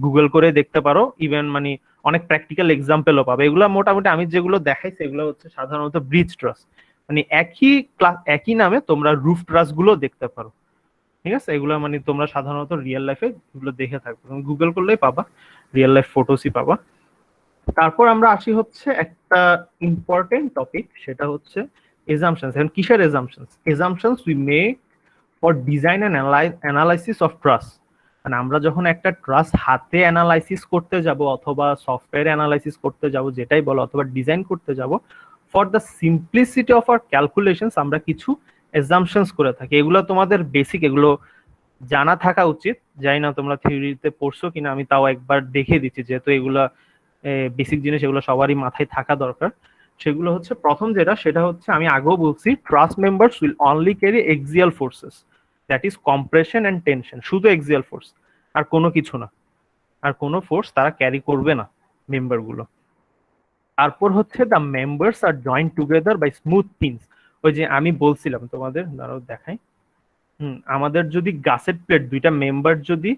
Speaker 2: গুগল করে দেখতে পারো। ইভেন মানে অনেক প্র্যাকটিক্যাল এক্সাম্পলও পাবে। এগুলো মোটামুটি আমি যেগুলো দেখাইছি এগুলো হচ্ছে সাধারণত ব্রিজ ট্রাস্ট, মানে একই নামে তোমরা রুফ ট্রাস্ট গুলো দেখতে পারো। ঠিক আছে, এগুলো মানে তোমরা সাধারণত রিয়েল লাইফে এগুলো দেখে থাকবে, তুমি গুগল করলেই পাবা, রিয়েল লাইফ ফটোসই পাবা। তারপর আমরা আসি হচ্ছে একটা ইম্পর্টেন্ট টপিক, সেটা হচ্ছে এজাম্পশনস। এখন কিসের assumptions? Assumptions we make for design and analysis of truss. মানে আমরা যখন একটা ট্রাস্ট হাতে অ্যানালাইসিস করতে যাব অথবা সফটওয়্যার অ্যানালাইসিস করতে যাব, যেটাই বলো, অথবা ডিজাইন করতে যাব, for the simplicity of our calculations আমরা কিছু এজাম্পশনস করে থাকি। এগুলো তোমাদের বেসিক, এগুলো জানা থাকা উচিত। জানি না তোমরা থিওরিতে পড়ছো কিনা, আমি তাও একবার দেখে দিচ্ছি, যেহেতু এগুলা বেসিক জিনিস, এগুলো সবারই মাথায় থাকা দরকার। সেগুলো হচ্ছে প্রথম যেটা, সেটা হচ্ছে আমি আগেও বলছি, truss members will only carry axial forces, that is compression and tension, শুধু এক্সিয়াল ফোর্স, আর কোনো কিছু না, আর কোনো ফোর্স তারা ক্যারি করবে না মেম্বার গুলো। তারপর হচ্ছে the members are joint together by smooth pins. ওই যে আমি বলছিলাম তোমাদের, দাঁড়াও দেখাই। আমাদের যদি গাসেট প্লেট দুইটা মেম্বার যদি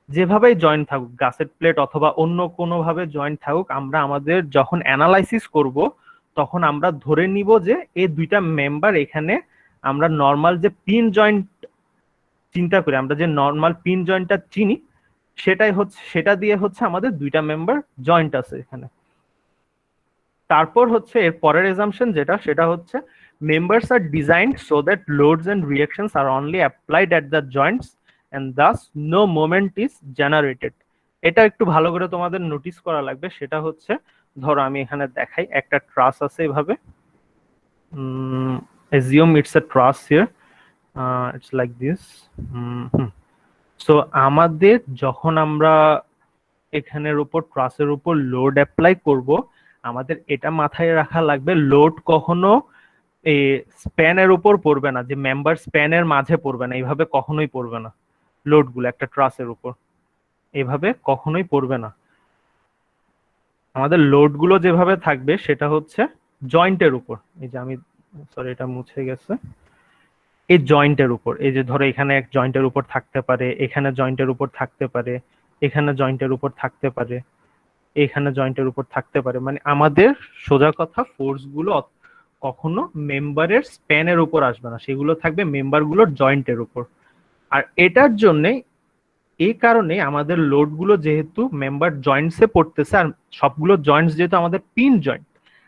Speaker 2: যেভাবেই জয়েন্ট থাকুক, গাসেট প্লেট অথবা অন্য কোনো ভাবে জয়েন্ট থাকুক, আমরা আমাদের যখন অ্যানালাইসিস করব তখন আমরা ধরে নিব যে এই দুইটা মেম্বার এখানে আমরা নর্মাল যে পিন জয়েন্ট চিন্তা করি, আমরা যে নর্মাল পিন জয়েন্টটা চিনি সেটা দিয়ে হচ্ছে আমাদের দুইটা মেম্বার জয়েন্ট আছে এখানে। তারপর হচ্ছে এর পরের এজাম্পশন যেটা, সেটা হচ্ছে members are designed so that loads and reactions are only applied at the joints and thus no moment is generated। এটা একটু ভালো করে তোমাদের নোটিস করা লাগবে। সেটা হচ্ছে, ধরো আমি এখানে দেখাই, একটা ট্রাস আছে এভাবে, assume it's a truss here, it's like this, so আমাদের যখন আমরা এখানের উপর ট্রাসের উপর লোড অ্যাপ্লাই করব, আমাদের এটা মাথায় রাখা লাগবে লোড কখনো এই স্প্যানের উপর পড়বে না, যে মেম্বার স্প্যানের মাঝে পড়বে না, এইভাবে কখনোই পড়বে না। লোডগুলো একটা ট্রাসের উপর এভাবে কখনোই পড়বে না। আমাদের লোডগুলো যেভাবে থাকবে সেটা হচ্ছে জয়েন্টের উপর। এই যে আমি, সরি এটা মুছে গেছে, এই জয়েন্টের উপর, এই যে ধরো এখানে এক জয়েন্টের উপর থাকতে পারে, এখানে জয়েন্টের উপর থাকতে পারে, এখানে জয়েন্টের উপর থাকতে পারে, এখানে জয়েন্টের উপর থাকতে পারে। মানে আমাদের সোজা কথা ফোর্স গুলো কখনো মেম্বারের স্প্যানের উপর আসবে না, সেগুলো থাকবে মেম্বারগুলোর জয়েন্টের উপর। আর এটার জন্য, এই কারণে আমাদের লোডগুলো যেহেতু মেম্বার জয়েন্টসে পড়তেছে, আর সবগুলো জয়েন্টস যেহেতু আমাদের পিন জয়েন্ট,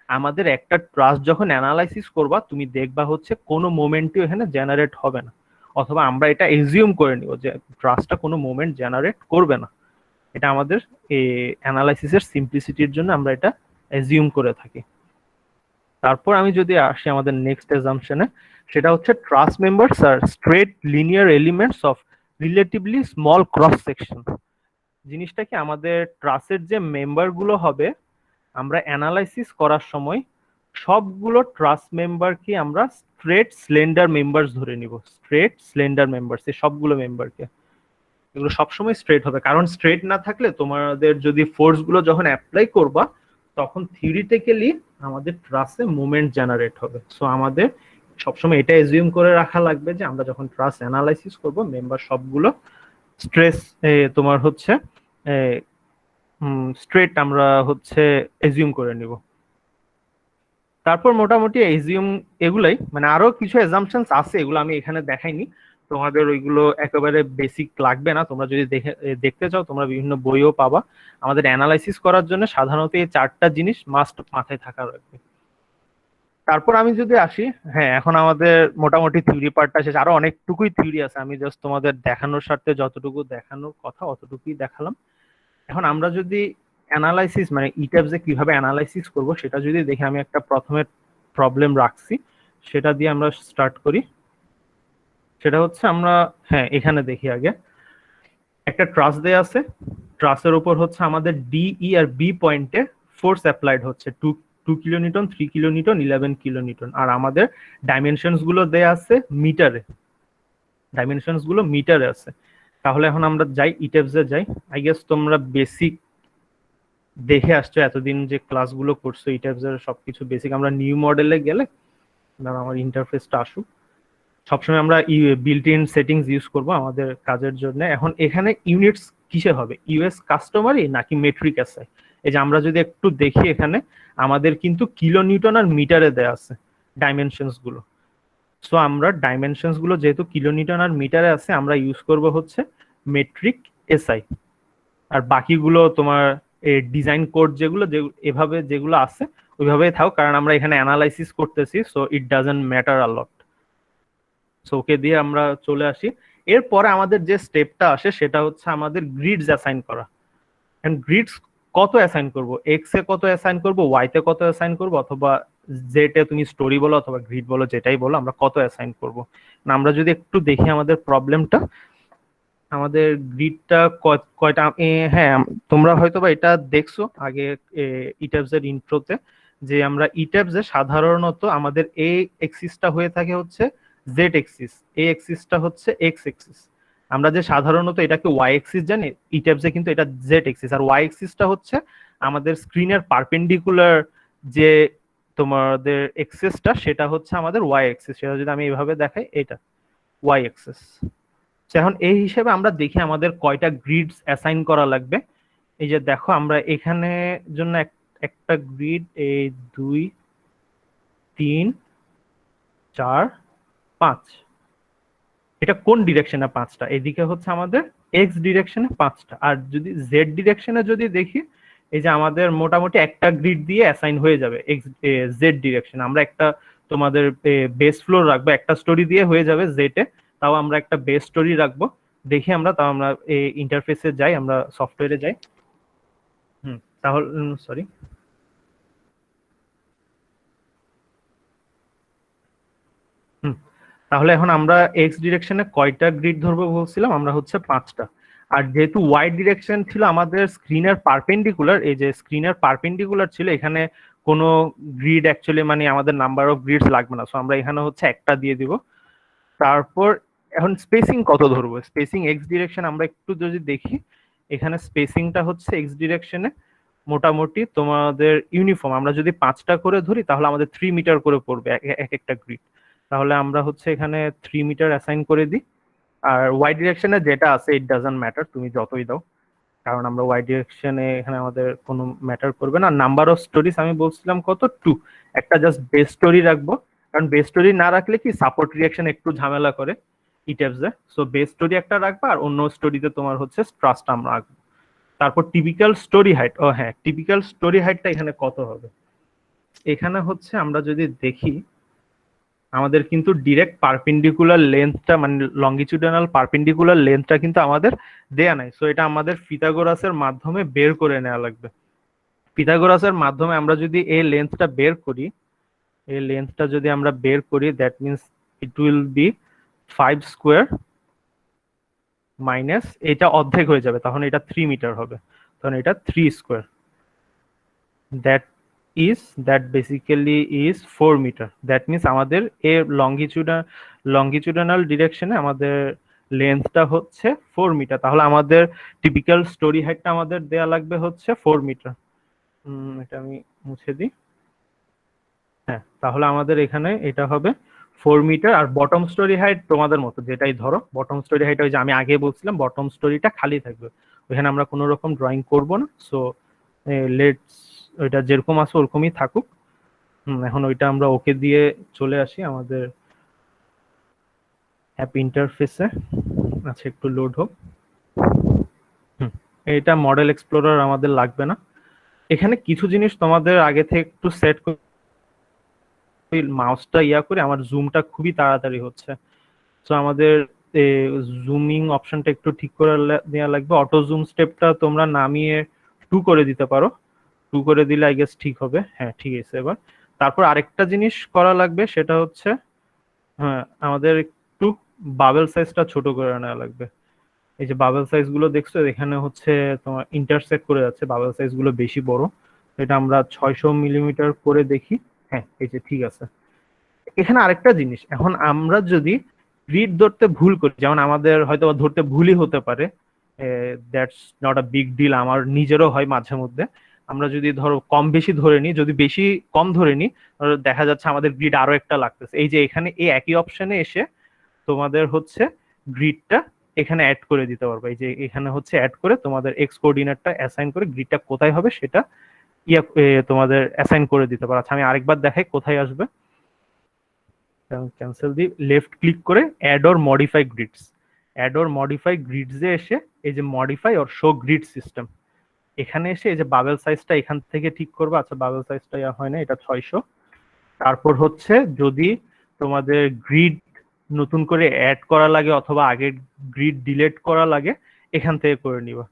Speaker 2: আমাদের একটা ট্রাস যখন অ্যানালাইসিস করবা তুমি দেখবা হচ্ছে কোনো মোমেন্টই এখানে জেনারেট হবে না, অথবা আমরা এটা এজিউম করে নিব যে ট্রাসটা কোনো মোমেন্ট জেনারেট করবে না। এটা আমাদের অ্যানালাইসিসের সিম্পলিসিটির জন্য আমরা এটা এজিউম করে থাকি। তারপর আমি যদি আসি আমাদের নেক্সট অ্যাজাম্পশনে, সেটা হচ্ছে ট্রাস মেম্বারস আর straight linear elements of relatively small cross section. জিনিসটা কি, আমাদের ট্রাসের যে মেম্বার গুলো হবে আমরা অ্যানালাইসিস করার সময় সবগুলো ট্রাস মেম্বারকে আমরা স্ট্রেট স্লেন্ডার মেম্বারস ধরে নিব। স্ট্রেট স্লেন্ডার মেম্বারস, এই সবগুলো মেম্বারকে, এগুলো সবসময় স্ট্রেট হবে, কারণ স্ট্রেট না থাকলে তোমাদের যদি ফোর্স গুলো যখন অ্যাপ্লাই করবা তখন থিওরিটিক্যালি আমাদের ট্রাসে মুভমেন্ট জেনারেট হবে। সো আমাদের সবসময় এটা এজিউম করে রাখা লাগবে যে আমরা যখন ট্রাস অ্যানালাইসিস করব মেম্বার সবগুলো স্ট্রেস তোমার হচ্ছে স্ট্রেট আমরা হচ্ছে এজিউম করে নিব। তারপর মোটামুটি এজিউম এগুলাই, মানে আরো কিছু এজাম্পশনস আছে, এগুলো আমি এখানে দেখাইনি, তোমাদের ওইগুলো একেবারে বেসিক লাগবে না, তোমরা যদি দেখতে চাও তোমরা বিভিন্ন বইও পাবা। আমাদের অ্যানালাইসিস করার জন্য সাধারণত এই চারটা জিনিস মাস্ট মাথায় থাকা রাখবে। তারপর আমি যদি আসি, হ্যাঁ এখন আমাদের মোটামুটি থিওরি পার্টটা শেষ, আরো অনেকটুকুই থিওরি আছে, আমি জাস্ট তোমাদের দেখানোর স্বার্থে যতটুকু দেখানোর কথা অতটুকুই দেখালাম। এখন আমরা যদি অ্যানালাইসিস মানে ইট্যাবসে কিভাবে অ্যানালাইসিস করব সেটা যদি দেখি, আমি একটা প্রথমে প্রবলেম রাখছি, সেটা দিয়ে আমরা স্টার্ট করি। সেটা হচ্ছে আমরা, হ্যাঁ এখানে দেখি আগে, একটা ট্রাস দেয়া আছে, ট্রাসের উপর হচ্ছে আমাদের ডি ই আর বি পয়েন্টে ফোর্স অ্যাপ্লাইড হচ্ছে 2 কিলোনিউটন, 3 কিলোনিউটন, 11 কিলোনিউটন, আর আমাদের ডাইমেনশনস গুলো দেয়া আছে মিটারে, ডাইমেনশনস গুলো মিটারে আছে। তাহলে এখন আমরা যাই ইটেবসে যাই। আই গেস তোমরা বেসিক দেখে আসছো এতদিন যে ক্লাসগুলো করছো ইটেবসের সবকিছু বেসিক। আমরা নিউ মডেলে গেলে, আমার ইন্টারফেসটা আসুক, সবসময় আমরা বিল্ট ইন সেটিংস ইউজ করব আমাদের কাজের জন্য। এখন এখানে ইউনিটস কিসে হবে, ইউএস কাস্টমারই নাকি মেট্রিক এসআই? এই যে আমরা যদি একটু দেখি এখানে আমাদের কিন্তু কিলো নিউটন আর মিটারে দেয়া আছে ডাইমেনশনস গুলো। সো আমরা ডাইমেনশনস গুলো যেহেতু কিলো নিউটন আর মিটারে আছে, আমরা ইউজ করব হচ্ছে মেট্রিক এসআই। আর বাকিগুলো তোমার ডিজাইন কোড যেগুলো এভাবে যেগুলো আছে ওইভাবেই থাক, কারণ আমরা এখানে অ্যানালাইসিস করতেছি, so it doesn't matter a lot. So okay দিয়ে আমরা চলে আসি। এরপরে আমাদের যে স্টেপটা আসে সেটা হচ্ছে আমাদের গ্রিডস অ্যাসাইন করা। এন্ড গ্রিডস কত অ্যাসাইন করব, এক্স এ কত অ্যাসাইন করব, ওয়াই তে কত অ্যাসাইন করব, অথবা জেড এ তুমি স্টোরি বলো অথবা গ্রিড বলো, যেটাই বলো, আমরা কত অ্যাসাইন করব। আমরা যদি একটু দেখি আমাদের প্রবলেমটা, আমাদের গ্রিডটা কয়টা, হ্যাঁ তোমরা হয়তোবা এটা দেখছো আগে ইট্যাবস এর ইন্ট্রোতে, যে আমরা ইট্যাবস এ সাধারণত আমাদের এ এক্সিসটা হয়ে থাকে হচ্ছে জেড এক্সিস, এ এক্সিসটা হচ্ছে এক্স এক্সিস। আমরা যে সাধারণত এটাকে ওয়াই এক্সিস জানি, ইট্যাবস এ কিন্তু এটা জেড এক্সিস। আর ওয়াই এক্সিসটা হচ্ছে আমাদের স্ক্রিনের পারপেন্ডিকুলার যে তোমাদের এক্সিসটা, সেটা হচ্ছে আমাদের ওয়াই এক্সিস। সেটা যদি আমি এইভাবে দেখাই, এটা ওয়াই এক্সিস। এখন এই হিসেবে আমরা দেখি আমাদের কয়টা গ্রিডস অ্যাসাইন করা লাগবে। এই যে দেখো আমরা এখানে জন্য একটা গ্রিড, এই 2 3 4 5, এটা কোন ডিরেকশনে 5টা, এদিকে হচ্ছে আমাদের এক্স ডিরেকশনে 5টা। আর যদি জেড ডিরেকশনে যদি দেখি, এই যে আমাদের মোটামুটি একটা গ্রিড দিয়ে অ্যাসাইন হয়ে যাবে এক্স জেড ডিরেকশন। আমরা একটা তোমাদের বেস ফ্লোর রাখবো, একটা স্টোরি দিয়ে হয়ে যাবে জেড এ, তাও আমরা একটা বেস স্টোরি রাখবো। দেখি আমরা, তাও আমরা ইন্টারফেসে যাই, আমরা সফটওয়্যারে যাই। তাহলে সরি, তাহলে এখন আমরা এক্স ডিরেকশনে কয়টা গ্রিড ধরবো বলছিলাম, আমরা হচ্ছে 5টা। আর যেহেতু ওয়াই ডিরেকশন ছিল আমাদের স্ক্রিনের পারপেন্ডিকুলার, এই যে স্ক্রিনের পারপেন্ডিকুলার ছিল, এখানে কোনো গ্রিড অ্যাকচুয়ালি মানে আমাদের নাম্বার অফ গ্রিডস লাগবে না, সো আমরা এখানে হচ্ছে একটা দিয়ে দিব। তারপর এখন স্পেসিং কত ধরবো, স্পেসিং এক্স ডিরেকশন আমরা একটু যদি দেখি, এখানে স্পেসিংটা হচ্ছে এক্স ডিরেকশনে মোটামুটি তোমাদের ইউনিফর্ম, আমরা যদি 5টা করে ধরি তাহলে আমাদের 3 মিটার করে পড়বে এক একটা গ্রিড। তাহলে আমরা হচ্ছে এখানে 3 মিটার অ্যাসাইন করে দিই। আর ওয়াই ডিরেকশনে যেটা আছে ইট ডাজন্ট ম্যাটার, তুমি যতই দাও, কারণ আমরা ওয়াই ডিরেকশনে এখানে আমাদের কোনো ম্যাটার করবে না। নাম্বার অফ স্টোরিজ আমি বলছিলাম কত, 2, একটা জাস্ট বেস স্টোরি রাখবো, কারণ বেস স্টোরি না রাখলে কি সাপোর্ট রিয়াকশন একটু ঝামেলা করে ইটেপসে, সো বেস স্টোরি একটা রাখবা আর অন্য স্টোরিতে তোমার হচ্ছে ট্রাস্ট আমরা রাখবো। তারপর টিপিক্যাল স্টোরি হাইট, ও হ্যাঁ টিপিক্যাল স্টোরি হাইটটা এখানে কত হবে, এখানে হচ্ছে আমরা যদি দেখি আমাদের কিন্তু ডিরেক্ট পারপেন্ডিকুলার লেন্থটা মানে লঙ্গিটিউডিনাল পারপেন্ডিকুলার লেন্থটা কিন্তু আমাদের দেয়া নাই, সো এটা আমাদের পিথাগোরাসের মাধ্যমে বের করে নেওয়া লাগবে। পিথাগোরাসের মাধ্যমে আমরা যদি এই লেন্থটা বের করি, এই লেন্থটা যদি আমরা বের করি, that means it will B 5 square minus এটা অর্ধেক হয়ে যাবে, তখন এটা 3 মিটার হবে, তখন এটা 3 square, that that basically is 4 metre. That means আমাদের এর লঙ্গিটিউডানাল ডিরেকশনে আমাদের লেন্থটা হচ্ছে 4 মিটার। তাহলে আমাদের টিপিক্যাল স্টোরি হাইটটা আমাদের দেয়া লাগবে হচ্ছে 4 মিটার। এটা আমি মুছে দিই। হ্যাঁ, তাহলে আমাদের এখানে এটা হবে 4 মিটার। আর বটম স্টোরি হাইট তোমাদের মতো যেটাই ধরো, বটম স্টোরি হাইট ওই যে আমি আগে বলছিলাম বটম স্টোরিটা খালি থাকবে, ওখানে আমরা কোনো রকম ড্রয়িং করব না, সো লেটস ওইটা যেরকম আছে ওরকমই থাকুক। এখন ওইটা আমরা ওকে দিয়ে চলে আসি আমাদের অ্যাপ ইন্টারফেসে। আচ্ছা একটু লোড হোক। এটা মডেল এক্সপ্লোরার আমাদের লাগবে না। এখানে কিছু জিনিস তোমাদের আগে থেকে একটু সেট করে, মাউসটা ইয়া করে আমার জুমটা খুবই তাড়াতাড়ি হচ্ছে, সো আমাদের জুমিং অপশনটা একটু ঠিক করে দেওয়া লাগবে। অটো জুম স্টেপটা তোমরা নামিয়ে 2 করে দিতে পারো, 2 করে দিলে আই গেস ঠিক হবে। হ্যাঁ ঠিক আছে। এবার তারপর আরেকটা জিনিস করা লাগবে, সেটা হচ্ছে হ্যাঁ আমাদের একটু বাবেল সাইজটা ছোট করে নেওয়া লাগবে। এই যে বাবেল সাইজ গুলো দেখছো এখানে হচ্ছে তোমার ইন্টারসেক্ট করে যাচ্ছে, বাবেল সাইজ গুলো বেশি বড়, এটা আমরা 600 মিলিমিটার করে দেখি। হ্যাঁ এই যে ঠিক আছে। এখানে আরেকটা জিনিস, এখন আমরা যদি গ্রিড ধরতে ভুল করি, যেমন আমাদের হয়তো ধরতে ভুলই হতে পারে, that's not a big deal, আমার নিজেরও হয় মাঝে মধ্যে। আমরা যদি ধরো কম বেশি ধরে নিই, যদি বেশি কম ধরে নিই দেখা যাচ্ছে আমাদের গ্রিড আরো একটা লাগতেছে। এই যে এখানে এই একই অপশনে এসে তোমাদের হচ্ছে গ্রিডটা এখানে অ্যাড করে দিতে পারবে। এই যে এখানে হচ্ছে অ্যাড করে তোমাদের এক্স কোঅর্ডিনেটটা অ্যাসাইন করে গ্রিডটা কোথায় হবে সেটা তোমাদের অ্যাসাইন করে দিতে পারো। আচ্ছা আমি আরেকবার দেখাই কোথায় আসবে। ক্যান্সেল দি লেফট ক্লিক করে add or modify grids, add or modify গ্রিডসে এসে এই যে modify or show grid system, এখানে এসে এই যে বাবেল সাইজটা এখান থেকে ঠিক করবে। আচ্ছা বাবেল সাইজটা হয় না, এটা 600। তারপর হচ্ছে যদি তোমাদের গ্রিড নতুন করে অ্যাড করা লাগে অথবা আগের গ্রিড ডিলিট করা লাগে এখান থেকে করে নিবা,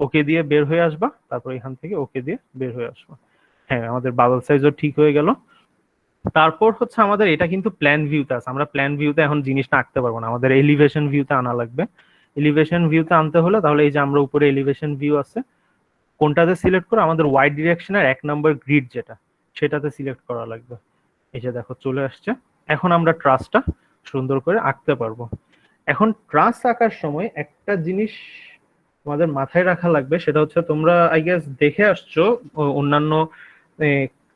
Speaker 2: ওকে দিয়ে বের হয়ে আসবা, তারপর এখান থেকে ওকে দিয়ে বের হয়ে আসবা। হ্যাঁ আমাদের বাবেল সাইজও ঠিক হয়ে গেল। তারপর হচ্ছে আমাদের এটা কিন্তু প্ল্যান ভিউতে আছে, আমরা প্ল্যান ভিউতে এখন জিনিসটা আঁকতে পারবো না, আমাদের এলিভেশন ভিউতে আনা লাগবে। এলিভেশন ভিউতে আনতে হলে তাহলে এই যে আমরা উপরে এলিভেশন ভিউ আছে কোনটাতে সিলেক্ট করে আমাদের ওয়াই ডিরেকশনের 1 নম্বর গ্রিড যেটা সেটাতে সিলেক্ট করা লাগবে। এই যে দেখো চলে আসছে। এখন আমরা ট্রাসটা সুন্দর করে আঁকতে পারবো। এখন ট্রাস আঁকার সময় একটা জিনিস তোমাদের মাথায় রাখা লাগবে, সেটা হচ্ছে তোমরা আই গেস দেখে আসছো অন্যান্য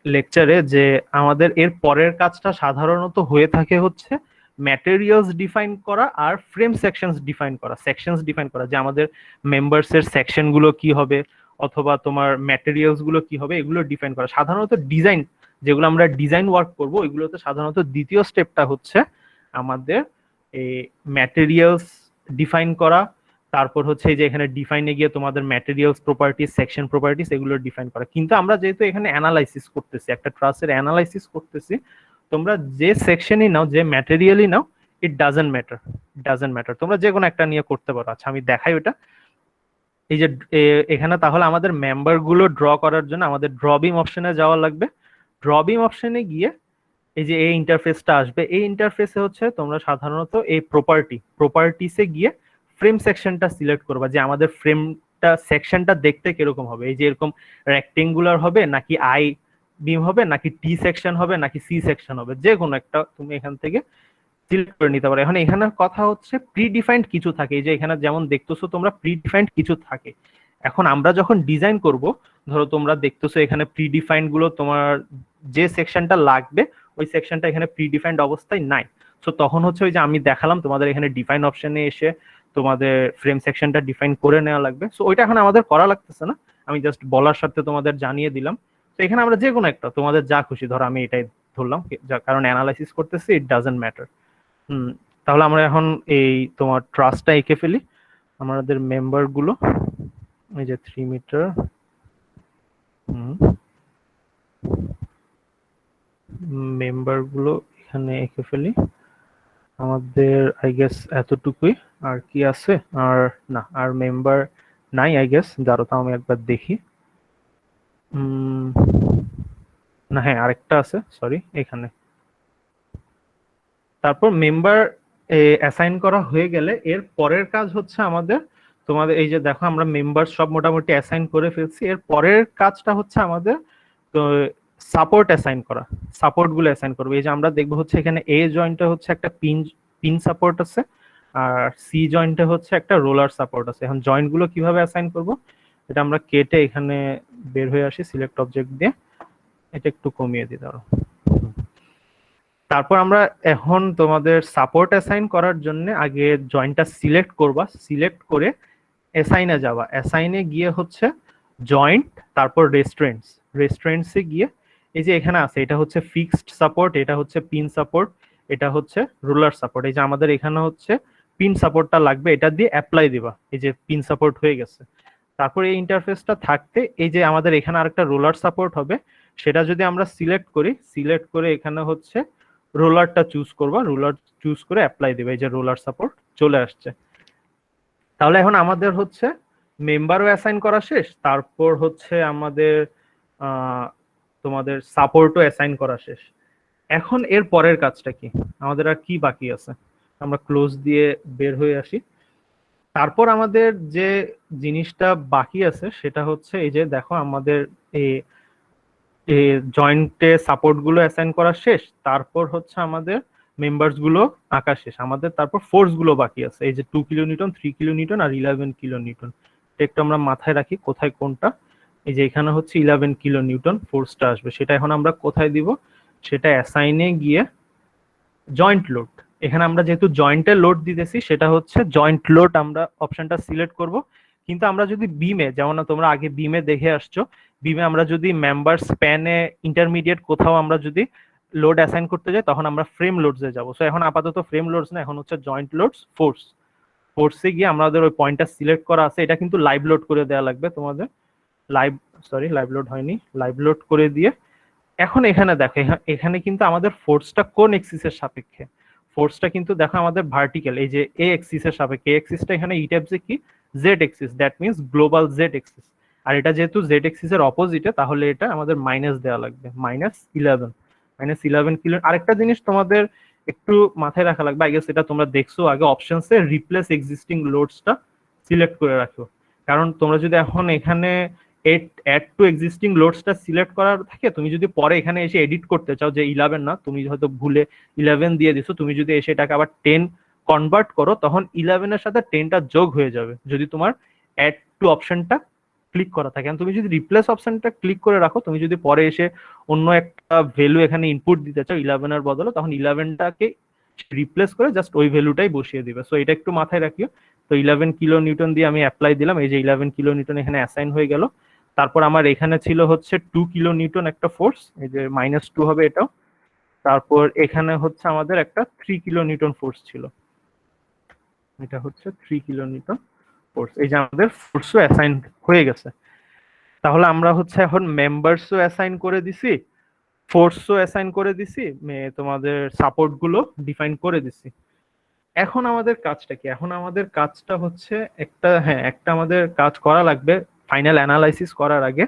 Speaker 2: লেকচারে যে আমাদের এর পরের কাজটা সাধারণত হয়ে থাকে হচ্ছে ম্যাটেরিয়ালস ডিফাইন করা আর ফ্রেম সেকশনস ডিফাইন করা, সেকশনস ডিফাইন করা যে আমাদের মেম্বারসের সেকশন গুলো কি হবে অথবা তোমার ম্যাটেরিয়ালস গুলো কি হবে এগুলো ডিফাইন করা। সাধারণত ডিজাইন যেগুলো আমরা ডিজাইন ওয়ার্ক করব ওইগুলোতে সাধারণত দ্বিতীয় স্টেপটা হচ্ছে আমাদের এই ম্যাটেরিয়ালস ডিফাইন করা, তারপর হচ্ছে যে এখানে ডিফাইনে গিয়ে তোমাদের ম্যাটেরিয়ালস প্রপার্টিস সেকশন প্রপার্টিস এগুলো ডিফাইন করা। কিন্তু আমরা যেহেতু এখানে অ্যানালাইসিস করতেছি, একটা ট্রাসের অ্যানালাইসিস করতেছি, তোমরা যে সেকশনই নাও যে ম্যাটেরিয়ালই নাও ইট ডাজন্ট ম্যাটার, তোমরা যে কোনো একটা নিয়ে করতে পারো। আচ্ছা আমি দেখাই ওটা। এই যে এখানে তাহলে আমাদের মেম্বার গুলো ড্র করার জন্য আমাদের ড্র বিম অপশনে যাওয়া লাগবে। ড্র বিম অপশনে গিয়ে এই যে এই ইন্টারফেসটা আসবে, এই ইন্টারফেসে হচ্ছে তোমরা সাধারণত এই প্রপার্টিসে গিয়ে ফ্রেম সেকশনটা সিলেক্ট করবা, যে আমাদের ফ্রেমটা সেকশনটা দেখতে কিরকম হবে। এই যে এরকম রেক্টেঙ্গুলার হবে, নাকি আই বিম হবে, নাকি টি সেকশন হবে, নাকি সি সেকশন হবে, যে কোনো একটা তুমি এখান থেকে সিলেক্ট করে নিতে পারো। এখন এখানে কথা হচ্ছে প্রিডিফাইন্ড কিছু থাকে, এই যে এখানে যেমন দেখতেছো তোমরা প্রিডিফাইন্ড কিছু থাকে। এখন আমরা যখন ডিজাইন করব, ধরো তোমরা দেখতেছো এখানে প্রিডিফাইন্ড গুলো তোমার যে সেকশনটা লাগবে ওই সেকশনটা এখানে প্রিডিফাইন্ড অবস্থায় নাই। সো তখন হচ্ছে ওই যে আমি দেখালাম তোমাদের এখানে ডিফাইন অপশনে এসে তোমাদের ফ্রেম সেকশনটা ডিফাইন করে নেওয়া লাগবে। সো ওইটা এখন আমাদের করা লাগতেছে না, আমি জাস্ট বলার সাথে তোমাদের জানিয়ে দিলাম। তো এখানে আমরা যে কোনো একটা তোমাদের যা খুশি, ধরো আমি এটাই ধরলাম, কারণ অ্যানালাইসিস করতেছি, ইট ডাজন্ট ম্যাটার। তাহলে আমরা এখন এই তোমার ট্রাস্টটা এঁকে ফেলি। আমাদের মেম্বার গুলো এই যে 3 মিটার, মেম্বার গুলো এখানে এঁকে ফেলি। আমাদের আই গেস এতটুকুই, আর কি আছে? আর না, আর মেম্বার নাই আই গেস। দাঁড়াও আমি একবার দেখি। না, হ্যাঁ আরেকটা আছে, সরি, এখানে। তারপর মেম্বার অ্যাসাইন করা হয়ে গেলে এর পরের কাজ হচ্ছে আমাদের, তোমাদের এই যে দেখো আমরা মেম্বার সব মোটামুটি অ্যাসাইন করে ফেলছি। এর পরের কাজটা হচ্ছে আমাদের তো সাপোর্ট অ্যাসাইন করা, সাপোর্ট গুলো অ্যাসাইন করবো। এই যে আমরা দেখবো হচ্ছে এখানে এ জয়েন্টে হচ্ছে একটা পিন সাপোর্ট আছে, আর সি জয়েন্টে হচ্ছে একটা রোলার সাপোর্ট আছে। এখন জয়েন্ট গুলো কিভাবে অ্যাসাইন করব, এটা আমরা কেটে এখানে বের হয়ে আসি সিলেক্ট অবজেক্ট দিয়ে। এটা একটু কমিয়ে দিই, ধরো। তারপর আমরা এখন তোমাদের সাপোর্ট অ্যাসাইন করার জন্য আগে জয়েন্টটা সিলেক্ট করবা, সিলেক্ট করে অ্যাসাইনে যাবা। অ্যাসাইনে গিয়ে হচ্ছে জয়েন্ট, তারপর রেস্টুরেন্টসে গিয়ে এই যে এখানে আছে, এটা হচ্ছে ফিক্সড সাপোর্ট, এটা হচ্ছে পিন সাপোর্ট, এটা হচ্ছে রোলার সাপোর্ট। এই যে আমাদের এখানে হচ্ছে পিন সাপোর্টটা লাগবে, এটা দিয়ে অ্যাপ্লাই দিবা। এই যে পিন সাপোর্ট হয়ে গেছে। তারপর এই ইন্টারফেসটা থাকতে এই যে আমাদের এখানে আরেকটা রোলার সাপোর্ট হবে, সেটা যদি আমরা সিলেক্ট করি, সিলেক্ট করে এখানে হচ্ছে রোলারটা চুজ করবা, রোলার চুজ করে অ্যাপ্লাই দিবে। এই যে রোলার সাপোর্ট চলে আসছে। তাহলে এখন আমাদের হচ্ছে মেম্বারও অ্যাসাইন করা শেষ, তারপর হচ্ছে আমাদের তোমাদের সাপোর্টও অ্যাসাইন করা শেষ। এখন এর পরের কাজটা কি, আমাদের আর কি বাকি আছে? আমরা ক্লোজ দিয়ে বের হয়ে আসি। তারপর আমাদের যে জিনিসটা বাকি আছে সেটা হচ্ছে এই যে দেখো আমাদের এই জয়েন্টে সাপোর্ট গুলো অ্যাসাইন করা শেষ, তারপর হচ্ছে আমাদের মেম্বার্স গুলো আঁকা শেষ। আমাদের তারপর ফোর্স গুলো বাকি আছে, এই যে 2 কিলো নিউটন, 3 কিলো নিউটন আর 11 কিলো নিউটন। একটু আমরা মাথায় রাখি কোথায় কোনটা। এই যে এখানে হচ্ছে 11 কিলো নিউটন ফোর্সটা আসবে, সেটা এখন আমরা কোথায় দিব, সেটা অ্যাসাইনে গিয়ে জয়েন্ট লোড। এখানে আমরা যেহেতু জয়েন্টে লোড দিতেছি, সেটা হচ্ছে জয়েন্ট লোড আমরা অপশনটা সিলেক্ট করব। কিন্তু আমরা যদি বিমে, যেমন তোমরা আগে বিমে দেখে আসছো, বিমে আমরা যদি মেম্বার স্প্যানে ইন্টারমিডিয়েট কোথাও আমরা যদি লোড অ্যাসাইন করতে যাই, তখন আমরা ফ্রেম লোডসে যাব। সো এখন আপাতত ফ্রেম লোডস না, এখন হচ্ছে জয়েন্ট লোডস ফোর্সে গিয়ে আমাদের ওই পয়েন্টটা সিলেক্ট করা আছে। এটা কিন্তু লাইভ লোড করে দেওয়া লাগবে তোমাদের, লাইভ লোড হয়নি, লাইভ লোড করে দিয়ে এখন এখানে দেখো, এখানে কিন্তু আমাদের ফোর্সটা কোন এক্সিসের সাপেক্ষে, ফোর্সটা কিন্তু দেখো আমাদের ভার্টিক্যাল, এই যে এ এক্সিসের সাপেক্ষে। এক্সিসটা এখানে ই টাইপসে কি, Z axis, that means global Z axis. আর এটা যেহেতু জেড এক্সিস এর অপোজিটে, তাহলে এটা আমাদের মাইনাস দেওয়া লাগবে, -11 কিলো। আরেকটা জিনিস তোমাদের একটু মাথায় রাখা লাগবে, আই গেস এটা তোমরা দেখছো আগে অপশনসে, রিপ্লেস এক্সিস্টিং লোডসটা সিলেক্ট করে রাখো। কারণ তোমরা যদি এখন এখানে অ্যাড টু এক্সিস্টিং লোডসটা সিলেক্ট করার থাকে, তুমি যদি পরে এখানে এসে এডিট করতে চাও যে 11 না, তুমি হয়তো ভুলে 11 দিয়ে দিছো, তুমি যদি এসে এটাকে আবার 10 কনভার্ট করো, তখন 11 এর সাথে 10টা যোগ হয়ে যাবে যদি তোমার অ্যাড টু অপশনটা ক্লিক করা থাকে। তুমি যদি রিপ্লেস অপশনটা ক্লিক করে রাখো, তুমি যদি পরে এসে অন্য একটা ভ্যালু এখানে ইনপুট দিতে চাও 11 এর বদলে, তখন 11টাকে রিপ্লেস করে জাস্ট ওই ভ্যালুটাই বসিয়ে দিবে। সো এটা একটু মাথায় রাখিও। তো 11 কিলো নিউটন দিয়ে আমি অ্যাপ্লাই দিলাম, এই যে 11 কিলো নিউটন এখানে অ্যাসাইন হয়ে গেল। তারপর আমার এখানে ছিল হচ্ছে 2 কিলো নিউটন একটা ফোর্স, এই যে -2 হবে এটাও। তারপর এখানে হচ্ছে আমাদের একটা 3 কিলো নিউটন ফোর্স ছিল, এটা হচ্ছে 3 কিলো নিউটন ফোর্স। এই যে আমাদের ফোর্সও অ্যাসাইন হয়ে গেছে। তাহলে আমরা হচ্ছে এখন মেম্বারসও অ্যাসাইন করে দিছি, ফোর্সও অ্যাসাইন করে দিছি, তোমাদের সাপোর্ট গুলো ডিফাইন করে দিছি। এখন আমাদের কাজটা কি, এখন আমাদের কাজটা হচ্ছে একটা আমাদের কাজ করা লাগবে ফাইনাল অ্যানালাইসিস করার আগে।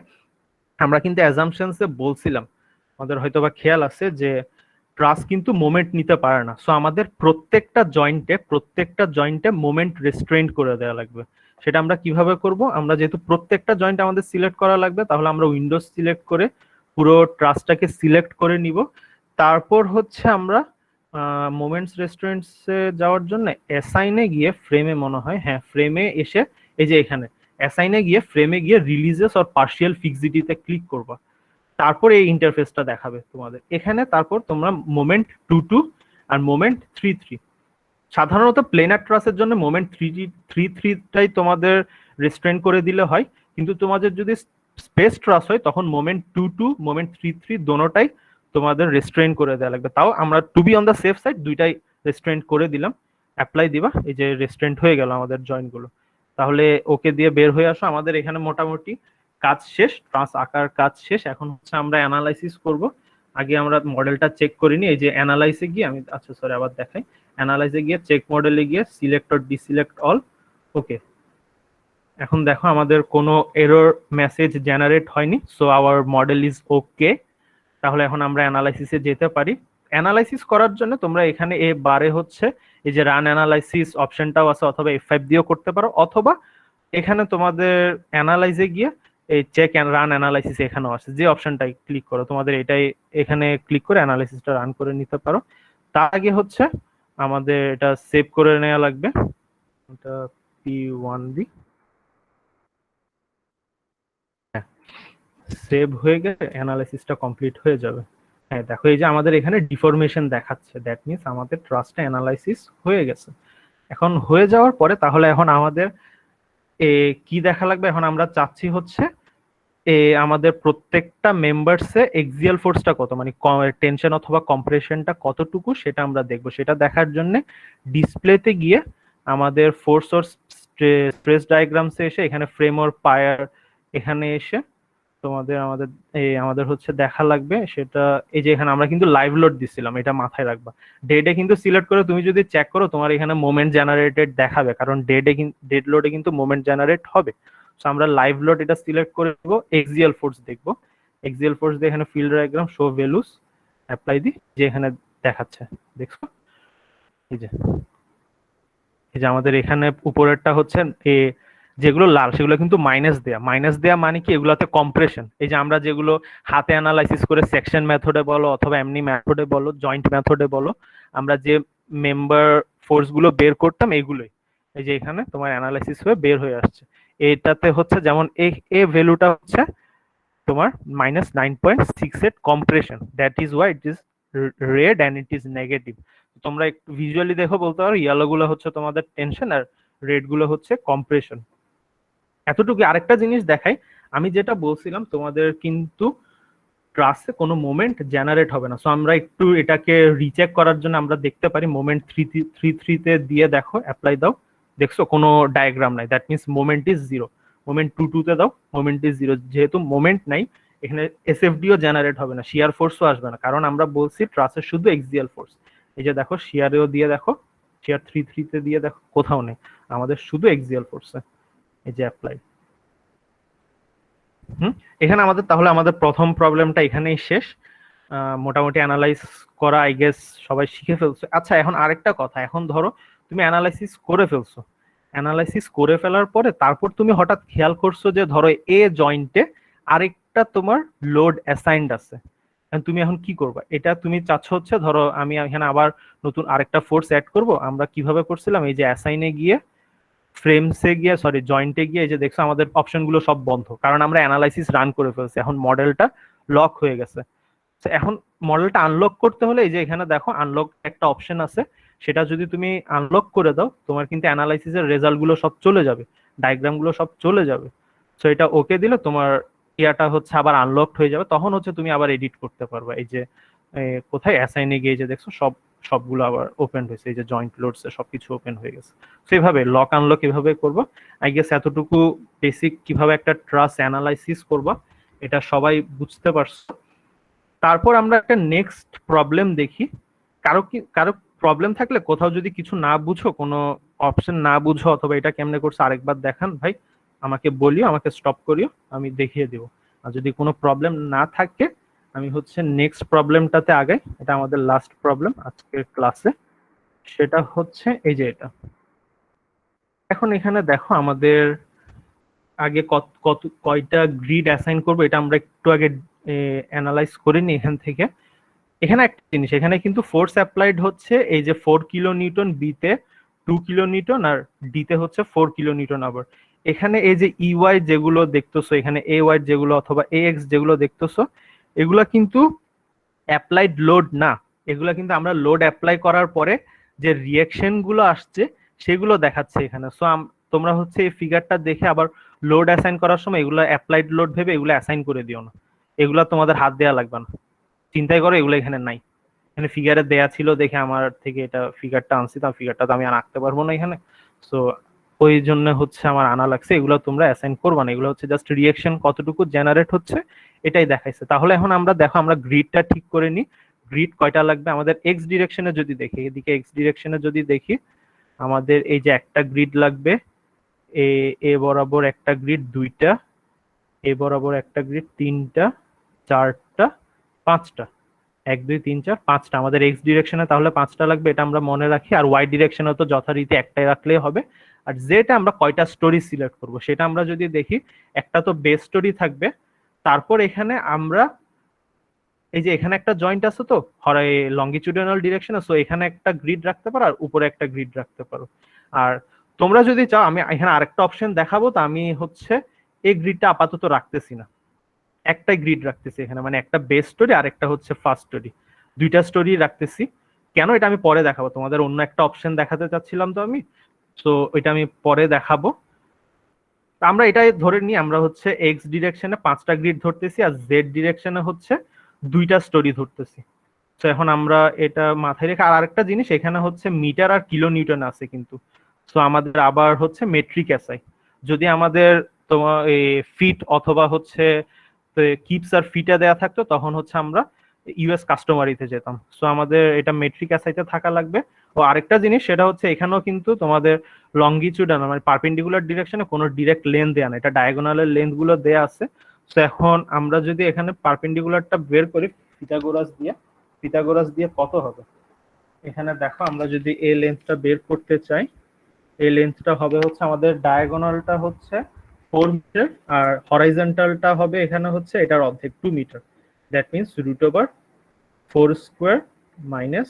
Speaker 2: আমরা কিন্তু অ্যাজাম্পশনসে বলছিলাম, আমাদের হয়তো বা খেয়াল আছে যে ট্রাস কিন্তু মোমেন্ট নিতে পারে না। সো আমাদের প্রত্যেকটা জয়েন্টে মোমেন্ট রেস্ট্রেন্ট করে দেওয়া লাগবে। সেটা আমরা কিভাবে করব? আমরা যেহেতু প্রত্যেকটা জয়েন্ট আমাদের সিলেক্ট করা লাগবে, তাহলে আমরা উইন্ডোজ সিলেক্ট করে পুরো ট্রাসটাকে সিলেক্ট করে নিব। তারপর হচ্ছে আমরা মোমেন্টস রেস্টুরেন্টসে যাওয়ার জন্য অ্যাসাইনে গিয়ে ফ্রেমে, মনে হয় হ্যাঁ ফ্রেমে এসে এই যে এখানে অ্যাসাইনে গিয়ে ফ্রেমে গিয়ে রিলিজেস অর পার্শিয়াল ফিক্সিটিতে ক্লিক করবা। তারপর এই ইন্টারফেসটা দেখাবে তোমাদের এখানে। তারপর তোমরা মোমেন্ট 2 আর মোমেন্ট 3 সাধারণত প্লেনার ট্রাসের জন্য মোমেন্ট 3টাই তোমাদের রেস্ট্রেন্ট করে দিলে হয়, কিন্তু তোমাদের যদি স্পেস ট্রাস হয় তখন মোমেন্ট 2 মোমেন্ট 3 দোনোটাই তোমাদের রেস্ট্রেন্ট করে দেওয়া লাগবে। তাও আমরা to be on the safe side দুইটাই রেস্ট্রেন্ট করে দিলাম। অ্যাপ্লাই দিবা, এই যে রেস্ট্রেন্ট হয়ে গেল আমাদের জয়েন্টগুলো। তাহলে ওকে দিয়ে বের হয়ে আসো। আমাদের এখানে মোটামুটি কাজ শেষ, ট্রান্স আঁকার কাজ শেষ। এখন হচ্ছে আমরা অ্যানালাইসিস করব। আগে আমরা মডেলটা চেক করে নিই। এই যে অ্যানালাইসে গিয়ে আমি, আচ্ছা সরি আবার দেখাই, অ্যানালাইসে গিয়ে চেক মডেলে গিয়ে সিলেক্ট অর ডিসিলেক্ট অল। ওকে, এখন দেখো আমাদের কোনো এরর মেসেজ জেনারেট হয়নি, so our model is okay. তাহলে এখন আমরা অ্যানালাইসিসে যেতে পারি। অ্যানালাইসিস করার জন্য তোমরা এখানে এ বারে হচ্ছে এই যে রান অ্যানালাইসিস অপশনটাও আছে, অথবা F5 দিয়েও করতে পারো, অথবা এখানে তোমাদের অ্যানালাইজে গিয়ে এই চেক এন্ড রান অ্যানালাইসিস এখানেও আছে, যে অপশনটাই ক্লিক করো তোমাদের এটাই এখানে ক্লিক করে অ্যানালাইসিসটা রান করে নিতে পারো। তার আগে হচ্ছে আমাদের এটা সেভ করে নেওয়া লাগবে। এটা P1D, হ্যাঁ সেভ হয়ে গেলে অ্যানালাইসিসটা কমপ্লিট হয়ে যাবে। হ্যাঁ দেখো এই যে আমাদের এখানে ডিফরমেশন দেখাচ্ছে, দ্যাট মিনস আমাদের ট্রাস্টটা অ্যানালাইসিস হয়ে গেছে। এখন হয়ে যাওয়ার পরে তাহলে এখন আমাদের কি দেখা লাগবে? এখন আমরা চাচ্ছি হচ্ছে আমাদের প্রত্যেকটা মেম্বারসে এক্সিয়াল ফোর্সটা কত, মানে টেনশন অথবা কম্প্রেশনটা কতটুকু সেটা আমরা দেখবো। সেটা দেখার জন্য ডিসপ্লেতে গিয়ে আমাদের ফোর্স অর স্ট্রেস ডায়াগ্রামসে এসে এখানে ফ্রেম অর পায়ার এখানে এসে আমাদের হচ্ছে দেখা লাগবে সেটা। এই যে এখানে আমরা কিন্তু লাইভ লোড দিছিলাম, এটা মাথায় রাখবা। ডেডে কিন্তু সিলেক্ট করে তুমি যদি চেক করো তোমার এখানে মোমেন্ট জেনারেটেড দেখাবে, কারণ ডেড লোডে কিন্তু মোমেন্ট জেনারেট হবে। সো আমরা লাইভ লোড এটা সিলেক্ট করে দেবো, এক্সিয়াল ফোর্স দেখবো। এক্সিয়াল ফোর্স দিয়ে এখানে field diagram show values apply দিই, যে এখানে দেখাচ্ছে দেখছো। এই যে আমাদের এখানে উপরেরটা হচ্ছে যেগুলো লাল সেগুলো কিন্তু মাইনাস দেয়া মানে কি এগুলাতে কম্প্রেশন। এই যে আমরা যেগুলো হাতে অ্যানালাইসিস করে সেকশন মেথডে বলো অথবা এমনি মেথডে বলো, জয়েন্ট মেথডে বলো, আমরা যে মেম্বার ফোর্স গুলো বের করতাম এগুলোই এই যে এখানে তোমার অ্যানালাইসিস হয়ে বের হয়ে আসছে। এটাতে হচ্ছে যেমন এ ভ্যালুটা হচ্ছে তোমার -9.68 compression, that is why it is red and it is negative. তোমরা একটু ভিজুয়ালি দেখো বলতে পারো ইয়েলো গুলো হচ্ছে তোমাদের টেনশন আর রেড গুলো হচ্ছে কম্প্রেশন। এতটুকু। আরেকটা জিনিস দেখাই, আমি যেটা বলছিলাম তোমাদের কিন্তু ট্রাসে কোনো মোমেন্ট জেনারেট হবে না। সো আমরা একটু এটাকে রিচেক করার জন্য আমরা দেখতে পারি মোমেন্ট 3 দিয়ে দেখো, অ্যাপ্লাই দাও, দেখছো কোনো ডায়াগ্রাম নাই, that means moment is zero. Moment 2 দাও, মোমেন্ট ইজ জিরো। যেহেতু মোমেন্ট নাই এখানে এসএফডিও জেনারেট হবে না, শিয়ার ফোর্সও আসবে না, কারণ আমরা বলছি ট্রাসের শুধু এক্সিয়াল ফোর্স। এই যে দেখো শিয়ারেও দিয়ে দেখো, শিয়ার 3 দিয়ে দেখো, কোথাও নেই, আমাদের শুধু এক্সিয়াল ফোর্সে। এই যে অ্যাপ্লাই। এখানে আমাদের তাহলে আমাদের প্রথম প্রবলেমটা এখানেই শেষ। মোটামুটি অ্যানালাইজ করা আই গেস সবাই শিখে ফেলছো। আচ্ছা এখন আরেকটা কথা, এখন ধরো তুমি অ্যানালাইসিস করে ফেলছো, অ্যানালাইসিস করে ফেলার পরে তারপর তুমি হঠাৎ খেয়াল করছো যে ধরো এ জয়েন্টে আরেকটা তোমার লোড অ্যাসাইন্ড আছে, তুমি এখন কি করবা? এটা তুমি চাচ্ছ হচ্ছে ধরো আমি এখানে আবার নতুন আরেকটা ফোর্স অ্যাড করব। আমরা কিভাবে করছিলাম, এই যে অ্যাসাইনে গিয়ে ফ্রেমসে গিয়ে জয়েন্টে গিয়ে এই যে দেখছো আমাদের অপশনগুলো সব বন্ধ, কারণ আমরা অ্যানালাইসিস রান করে ফেলছি, এখন মডেলটা লক হয়ে গেছে। এখন মডেলটা আনলক করতে হলে এই যে এখানে দেখো আনলক একটা অপশন আছে, সেটা যদি তুমি আনলক করে দাও তোমার কিন্তু অ্যানালাইসিসের রেজাল্ট গুলো সব চলে যাবে, ডায়াগ্রাম গুলো সব চলে যাবে। সো এটা ওকে দিলে তোমার ইয়াটা হচ্ছে আবার আনলকড হয়ে যাবে, তখন হচ্ছে তুমি আবার এডিট করতে পারবে। এই যে কোথায় অ্যাসাইনে গিয়ে যে দেখছো সবগুলো আবার ওপেন হয়েছে, এই যে জয়েন্ট লোডস সবকিছু ওপেন হয়ে গেছে। সেইভাবে লক আনলক এভাবে করবো। আই গেস এতটুকু বেসিক কিভাবে একটা ট্রাস্ট অ্যানালাইসিস করবা এটা সবাই বুঝতে পারছো। তারপর আমরা একটা নেক্সট প্রবলেম দেখি। কারো প্রবলেম থাকলে কোথাও যদি কিছু না বুঝো, কোনো অপশন না বুঝো অথবা এটা কেমনে করছে আরেকবার দেখান ভাই, আমাকে বলিও, আমাকে স্টপ করিও, আমি দেখিয়ে দিব। আর যদি কোনো প্রবলেম না থাকে আমি হচ্ছে নেক্সট প্রবলেমটাতে আগে, এটা আমাদের লাস্ট প্রবলেম আজকের ক্লাসে, সেটা হচ্ছে এই যে এটা। এখন এখানে দেখো আমাদের আগে কয়টা গ্রিড অ্যাসাইন করবো এটা আমরা একটু আগে অ্যানালাইজ করে নিই এখান থেকে। এখানে একটা জিনিস, এখানে কিন্তু ফোর্স অ্যাপ্লাইড হচ্ছে এই যে 4 কিলো নিউটন, বিতে 2 কিলো নিউটন, আর ডিতে হচ্ছে 4 কিলো নিউটন। আবার এখানে এই যে ইওয়াই যেগুলো দেখতেছো, এখানে এ ওয়াই যেগুলো অথবা এ এক্স যেগুলো দেখতেছো, এগুলা কিন্তু অ্যাপ্লাইড লোড না, এগুলা কিন্তু আমরা লোড অ্যাপ্লাই করার পরে যে রিয়াকশন গুলো আসছে সেগুলো দেখাচ্ছে এখানে। সো তোমরা হচ্ছে এই ফিগারটা দেখে আবার লোড অ্যাসাইন করার সময় এগুলো অ্যাপ্লাইড লোড ভেবে এগুলো অ্যাসাইন করে দিও না, এগুলা তোমাদের হাত দেওয়া লাগবে না, চিন্তাই করো এগুলো এখানে নাই। এখানে ফিগারে দেয়া ছিল দেখে আমার থেকে এটা ফিগারটা আনছি, তার ফিগারটা তো আমি আর আঁকতে পারবো না এখানে। সো ওই জন্য হচ্ছে আমার আনা লাগছে, এগুলো তোমরা অ্যাসাইন করবা না, এগুলো হচ্ছে জাস্ট রিয়াকশন কতটুকু জেনারেট হচ্ছে এটাই দেখাইছে। তাহলে এখন আমরা দেখো আমরা গ্রিডটা ঠিক করে নিই, গ্রিড কয়টা লাগবে আমাদের এক্স ডিরেকশনে যদি দেখি, এদিকে এক্স ডিরেকশনে যদি দেখি আমাদের এই যে একটা গ্রিড লাগবে, এ বরাবর একটা গ্রিড দুইটা, এ বরাবর একটা গ্রিড তিনটা, চারটা, পাঁচটা, 1 2 3 4 5টা আমাদের এক্স ডিরেকশনে, তাহলে 5টা লাগবে, এটা আমরা মনে রাখি। আর ওয়াই ডিরেকশনে তো যথারীতি একটাই রাখলেই হবে। আর যেটা আমরা কয়টা স্টোরি সিলেক্ট করব সেটা আমরা যদি দেখি, একটা তো বেস স্টোরি থাকবে, তারপর এখানে আমরা এই যে এখানে একটা জয়েন্ট আছে তো লঙ্গিটিউডিনাল ডিরেকশনে, সো এখানে একটা গ্রিড রাখতে পারো আর উপরে একটা গ্রিড রাখতে পারো। আর তোমরা যদি চাও আমি এখানে আরেকটা অপশন দেখাবো, তো আমি হচ্ছে এই গ্রিডটা আপাতত রাখতেছি না, একটাই গ্রিড রাখতেছি এখানে, মানে একটা বেস স্টোরি আর একটা হচ্ছে ফার্স্ট স্টোরি, দুইটা স্টোরি রাখতেছি। কেন এটা আমি পরে দেখাবো, তোমাদের অন্য একটা অপশন দেখাতে চাচ্ছিলাম তো আমি, তো এটা আমি পরে দেখাবো। আমরা এটাই ধরে নিই, আমরা হচ্ছে এক্স ডিরেকশনে 5টা গ্রিড ধরতেছি আর জেড ডিরেকশনে হচ্ছে 2টা স্টোরি ধরতেছি। তো এখন আমরা এটা মাথায় রেখে, আর আরেকটা জিনিস এখানে হচ্ছে মিটার আর কিলো নিউটন আছে কিন্তু, তো আমাদের আবার হচ্ছে মেট্রিক এসআই, যদি আমাদের তোমার ফিট অথবা হচ্ছে কিপস আর ফিটা দেয়া থাকতো তখন হচ্ছে আমরা ইউএস কাস্টমারিতে যেতাম। সো আমাদের এটা মেট্রিক এসআইতে থাকা লাগবে। ও আরেকটা জিনিস সেটা হচ্ছে এখানেও কিন্তু তোমাদের লঙ্গিটিউডাল মানে পারপেন্ডিকুলার ডিরেকশনে কোনো ডিরেক্ট লেন দেয়া না, এটা ডায়াগোনালের লেন্থ গুলো দেয়া আছে। তো এখন আমরা যদি এখানে পারপেন্ডিকুলারটা বের করি পিথাগোরাস দিয়ে কত হবে, এখানে দেখো আমরা যদি এই লেন্থটা বের করতে চাই, এই লেন্থটা হবে হচ্ছে আমাদের ডায়াগোনালটা হচ্ছে 4 মিটার আর হরাইজন্টালটা হবে এখানে হচ্ছে এটার অর্ধেক 2 metre, that means √4 square minus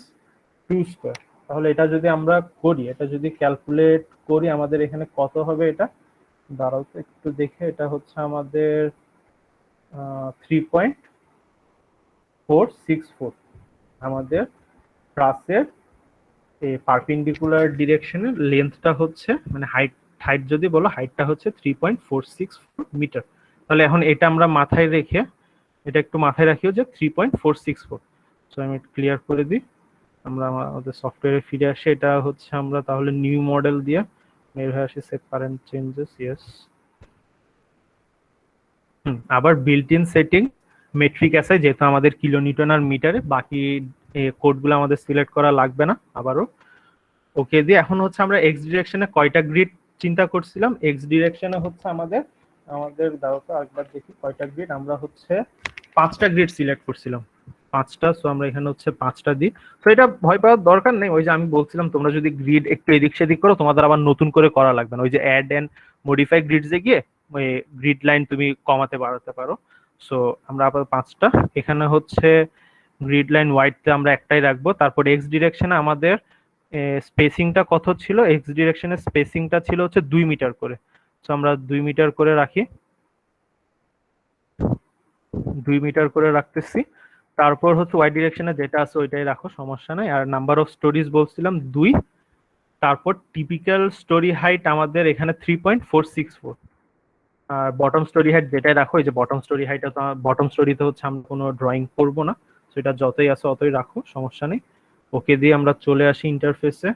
Speaker 2: 2 square. তাহলে এটা যদি আমরা করি, এটা যদি ক্যালকুলেট করি আমাদের এখানে কত হবে, এটা দাঁড়াও তো একটু দেখে, এটা হচ্ছে আমাদের 3.464 আমাদের ট্রাসের পারপেন্ডিকুলার ডিরেকশনের লেন্থটা হচ্ছে, মানে হাইট যদি বলো হাইটটা হচ্ছে 3.464 মিটার। তাহলে এখন এটা আমরা মাথায় রেখে, এটা একটু মাথায় রাখিও যে 3.464। সো আমি ক্লিয়ার করে দিই, আমরা আমাদের সফটওয়্যারে ফিরে আসি, এটা হচ্ছে আমরা তাহলে নিউ মডেল দিয়ে মের হয়ে আসি সেট কারেন্ট চেঞ্জেস, ইয়েস। আবার বিল্ট ইন সেটিং মেট্রিক আছে, যেহেতু আমাদের কিলো নিউটন আর মিটারে, বাকি কোডগুলো আমাদের সিলেক্ট করা লাগবে না আবারও ওকে দিয়ে। এখন হচ্ছে আমরা এক্স ডিরেকশনে কয়টা গ্রিড চিন্তা করছিলাম, এক্স ডিরেকশনে হচ্ছে আমাদের দাও তো একবার দেখি কয়টা গ্রিড, আমরা হচ্ছে 5টা গ্রিড সিলেক্ট করছিলাম, 5টা। সো আমরা এখানে হচ্ছে 5টা দিই। তো এটা ভয় পাওয়ার দরকার নেই, ওই যে আমি বলছিলাম তোমরা যদি গ্রিড একটু এদিক সেদিক করো তোমাদের আবার নতুন করে করা লাগবে না, ওই যে অ্যাড এন্ড মডিফাই গ্রিডসে গিয়ে ওই গ্রিড লাইন তুমি কমাতে বাড়াতে পারো। সো আমরা আবার 5টা, এখানে হচ্ছে গ্রিড লাইন হোয়াইটতে আমরা একটাই রাখবো। তারপর এক্স ডিরেকশনে আমাদের স্পেসিংটা কত ছিল, এক্স ডিরেকশনের স্পেসিংটা ছিল হচ্ছে 2 মিটার করে, তো আমরা 2 মিটার করে রাখি, 2 মিটার করে রাখতেছি। তারপর হচ্ছে ওয়াই ডিরেকশনে যেটা আছে ওইটাই রাখো, সমস্যা নাই। আর নাম্বার অফ স্টোরিজ বলছিলাম 2। তারপর টিপিক্যাল স্টোরি হাইট আমাদের এখানে 3.464, আর বটম স্টোরি হাইট যেটাই রাখো, এই যে বটম স্টোরি হাইট, বটম স্টোরিতে হচ্ছে আমরা কোনো ড্রয়িং করবো না, সেটা যতই আছে অতই রাখো, সমস্যা নেই। ওকে দিয়ে আমরা চলে আসি ইন্টারফেসে।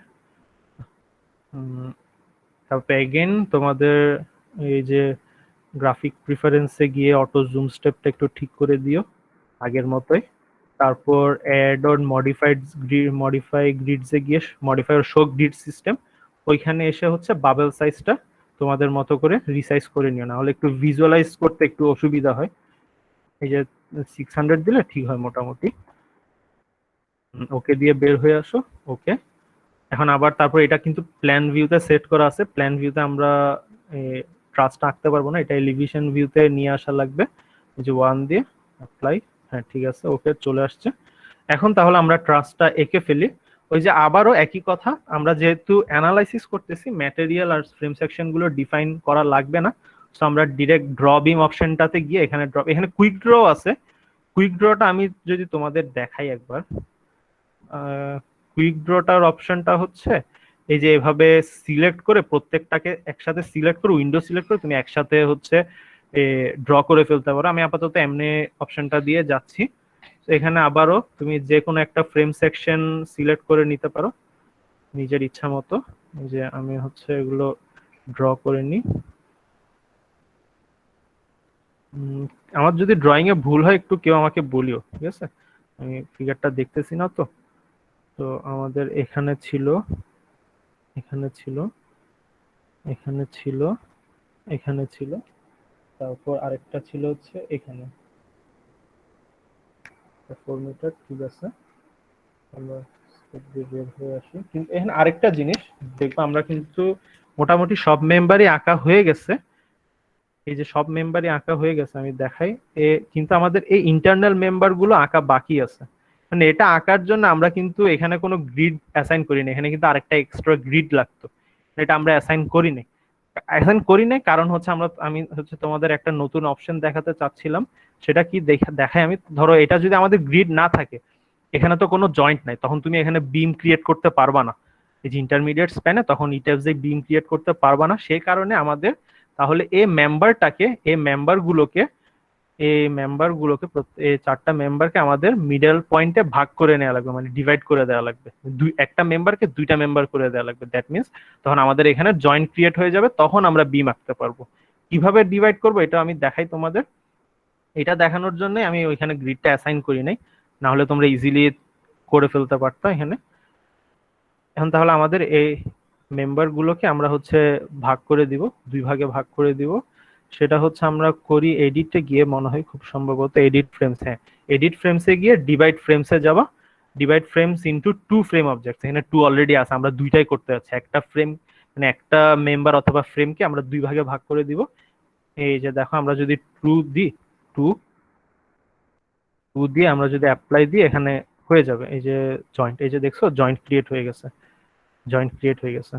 Speaker 2: তারপর এগেন তোমাদের এই যে গ্রাফিক প্রিফারেন্সে গিয়ে অটো জুম স্টেপটা একটু ঠিক করে দিও আগের মতোই। তারপর অ্যাড অর মডিফাই গ্রিডসে গিয়ে modify or show grid system, ওইখানে এসে হচ্ছে বাবেল সাইজটা তোমাদের মতো করে রিসাইজ করে নিও, না হলে একটু ভিজুয়ালাইজ করতে একটু অসুবিধা হয়। এই যে 600 দিলে ঠিক হয় মোটামুটি। ওকে দিয়ে বের হয়ে আসো। ওকে, এখন আবার তারপর এটা কিন্তু প্ল্যান ভিউতে সেট করা আছে। প্ল্যান ভিউতে আমরা ট্রাস্টটা আঁকতে পারবো না, এটা এলিভেশন ভিউতে নিয়ে আসা লাগবে। এই যে 1 দিয়ে অ্যাপ্লাই, হ্যাঁ ঠিক আছে, ওকে চলে আসছে। এখন তাহলে আমরা ট্রাস্টটা এঁকে ফেলি। ওই যে আবারও একই কথা, আমরা যেহেতু অ্যানালাইসিস করতেছি, ম্যাটেরিয়াল আর ফ্রেম সেকশন গুলো ডিফাইন করা লাগবে না। তো আমরা ডিরেক্ট ড্র বিম অপশনটাতে গিয়ে এখানে এখানে কুইক ড্র আছে। কুইক ড্রটা আমি যদি তোমাদের দেখাই একবার, কুইক ড্রটার অপশনটা হচ্ছে এই যে এভাবে সিলেক্ট করে প্রত্যেকটাকে একসাথে সিলেক্ট করে, উইন্ডো সিলেক্ট করে তুমি একসাথে হচ্ছে ড্র করে ফেলতে পারো। আমি আপাতত এমনি অপশনটা দিয়ে যাচ্ছি। এখানে আবারও তুমি যে কোনো একটা ফ্রেম সেকশন সিলেক্ট করে নিতে পারো নিজের ইচ্ছা মতো। যে আমি হচ্ছে এগুলো ড্র করে নিই। আমার যদি ড্রয়িং এ ভুল হয় একটু কেউ আমাকে বলিও, ঠিক আছে? আমি ফিগারটা দেখতেছি না তো। তো আমাদের এখানে ছিল, এখানে ছিল, এখানে ছিল, এখানে ছিল, তারপর আরেকটা ছিল হচ্ছে এখানে 4 মিটার, ঠিক আছে। আমরা বের হয়ে আসি। কিন্তু এখানে আরেকটা জিনিস দেখবো, আমরা কিন্তু মোটামুটি সব মেম্বারই আঁকা হয়ে গেছে। এই যে সব মেম্বারই আঁকা হয়ে গেছে, আমি দেখাই। কিন্তু আমাদের এই ইন্টারনাল মেম্বার গুলো আঁকা বাকি আছে। মানে এটা আঁকার জন্য আমরা কিন্তু এখানে কোনো গ্রিড অ্যাসাইন করিনি, এখানে কিন্তু আরেকটা এক্সট্রা গ্রিড লাগতো, এটা আমরা অ্যাসাইন করিনি। কারণ হচ্ছে আমি হচ্ছে তোমাদের একটা নতুন অপশন দেখাতে চাচ্ছিলাম। সেটা কি দেখাই আমি। ধরো এটা যদি আমাদের গ্রিড না থাকে, এখানে তো কোনো জয়েন্ট নাই, তখন তুমি এখানে বিম ক্রিয়েট করতে পারবা না। এই যে ইন্টারমিডিয়েট স্প্যানে তখন ইটেপস বিম ক্রিয়েট করতে পারবা না। সেই কারণে আমাদের তাহলে এই মেম্বারটাকে, এই মেম্বারগুলোকে, এই চারটা মেম্বারকে আমাদের মিডল পয়েন্টে ভাগ করে নেওয়া লাগবে, মানে ডিভাইড করে দেওয়া লাগবে। একটা মেম্বারকে দুইটা মেম্বার করে দেওয়া লাগবে। দ্যাট মিনস তখন আমাদের এখানে জয়েন্ট ক্রিয়েট হয়ে যাবে, তখন আমরা বিম আঁকতে পারবো। কিভাবে ডিভাইড করবো এটা আমি দেখাই তোমাদের। এটা দেখানোর জন্য আমি ওইখানে গ্রিডটা অ্যাসাইন করি নাই, না হলে তোমরা ইজিলি করে ফেলতে পারতো এখানে। এখন তাহলে আমাদের এই মেম্বার গুলোকে আমরা হচ্ছে ভাগ করে দিব, দুই ভাগে ভাগ করে দিব। সেটা হচ্ছে আমরা করি এডিটে গিয়ে, মনে হয় খুব সম্ভবত এডিট ফ্রেমস, হ্যাঁ এডিট ফ্রেমসে গিয়ে ডিভাইড ফ্রেমসে যাবা। Divide frames into two frame objects, এখানে টু অলরেডি আছে, আমরা দুইটাই করতে যাচ্ছি। একটা ফ্রেম মানে একটা মেম্বার অথবা ফ্রেমকে আমরা দুই ভাগে ভাগ করে দিব। এই যে দেখো, আমরা যদি টু দিই, টু টু দিয়ে আমরা যদি অ্যাপ্লাই দিই, এখানে হয়ে যাবে এই যে জয়েন্ট। এই যে দেখছো জয়েন্ট ক্রিয়েট হয়ে গেছে, জয়েন্ট ক্রিয়েট হয়ে গেছে,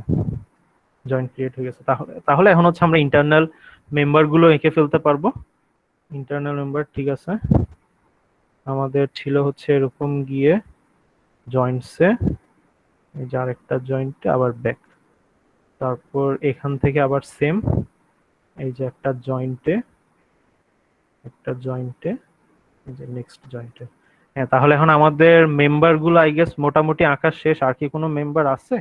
Speaker 2: জয়েন্ট ক্রিয়েট হয়ে গেছে। তাহলে এখন হচ্ছে আমরা ইন্টারনাল মেম্বার গুলো এঁকে ফেলতে পারবো। ইন্টারনাল মেম্বার, ঠিক আছে, আমাদের ছিল হচ্ছে এরকম গিয়ে জয়েন্টসে, এই যে আরেকটা জয়েন্টে আবার ব্যাক, তারপর এখান থেকে আবার সেম, এই যে একটা জয়েন্টে, একটা জয়েন্টে, এই যে নেক্সট জয়েন্টে। হ্যাঁ, তাহলে এখন আমাদের মেম্বার গুলো আই গেস মোটামুটি আঁকা শেষ। আর কি কোনো মেম্বার আছে?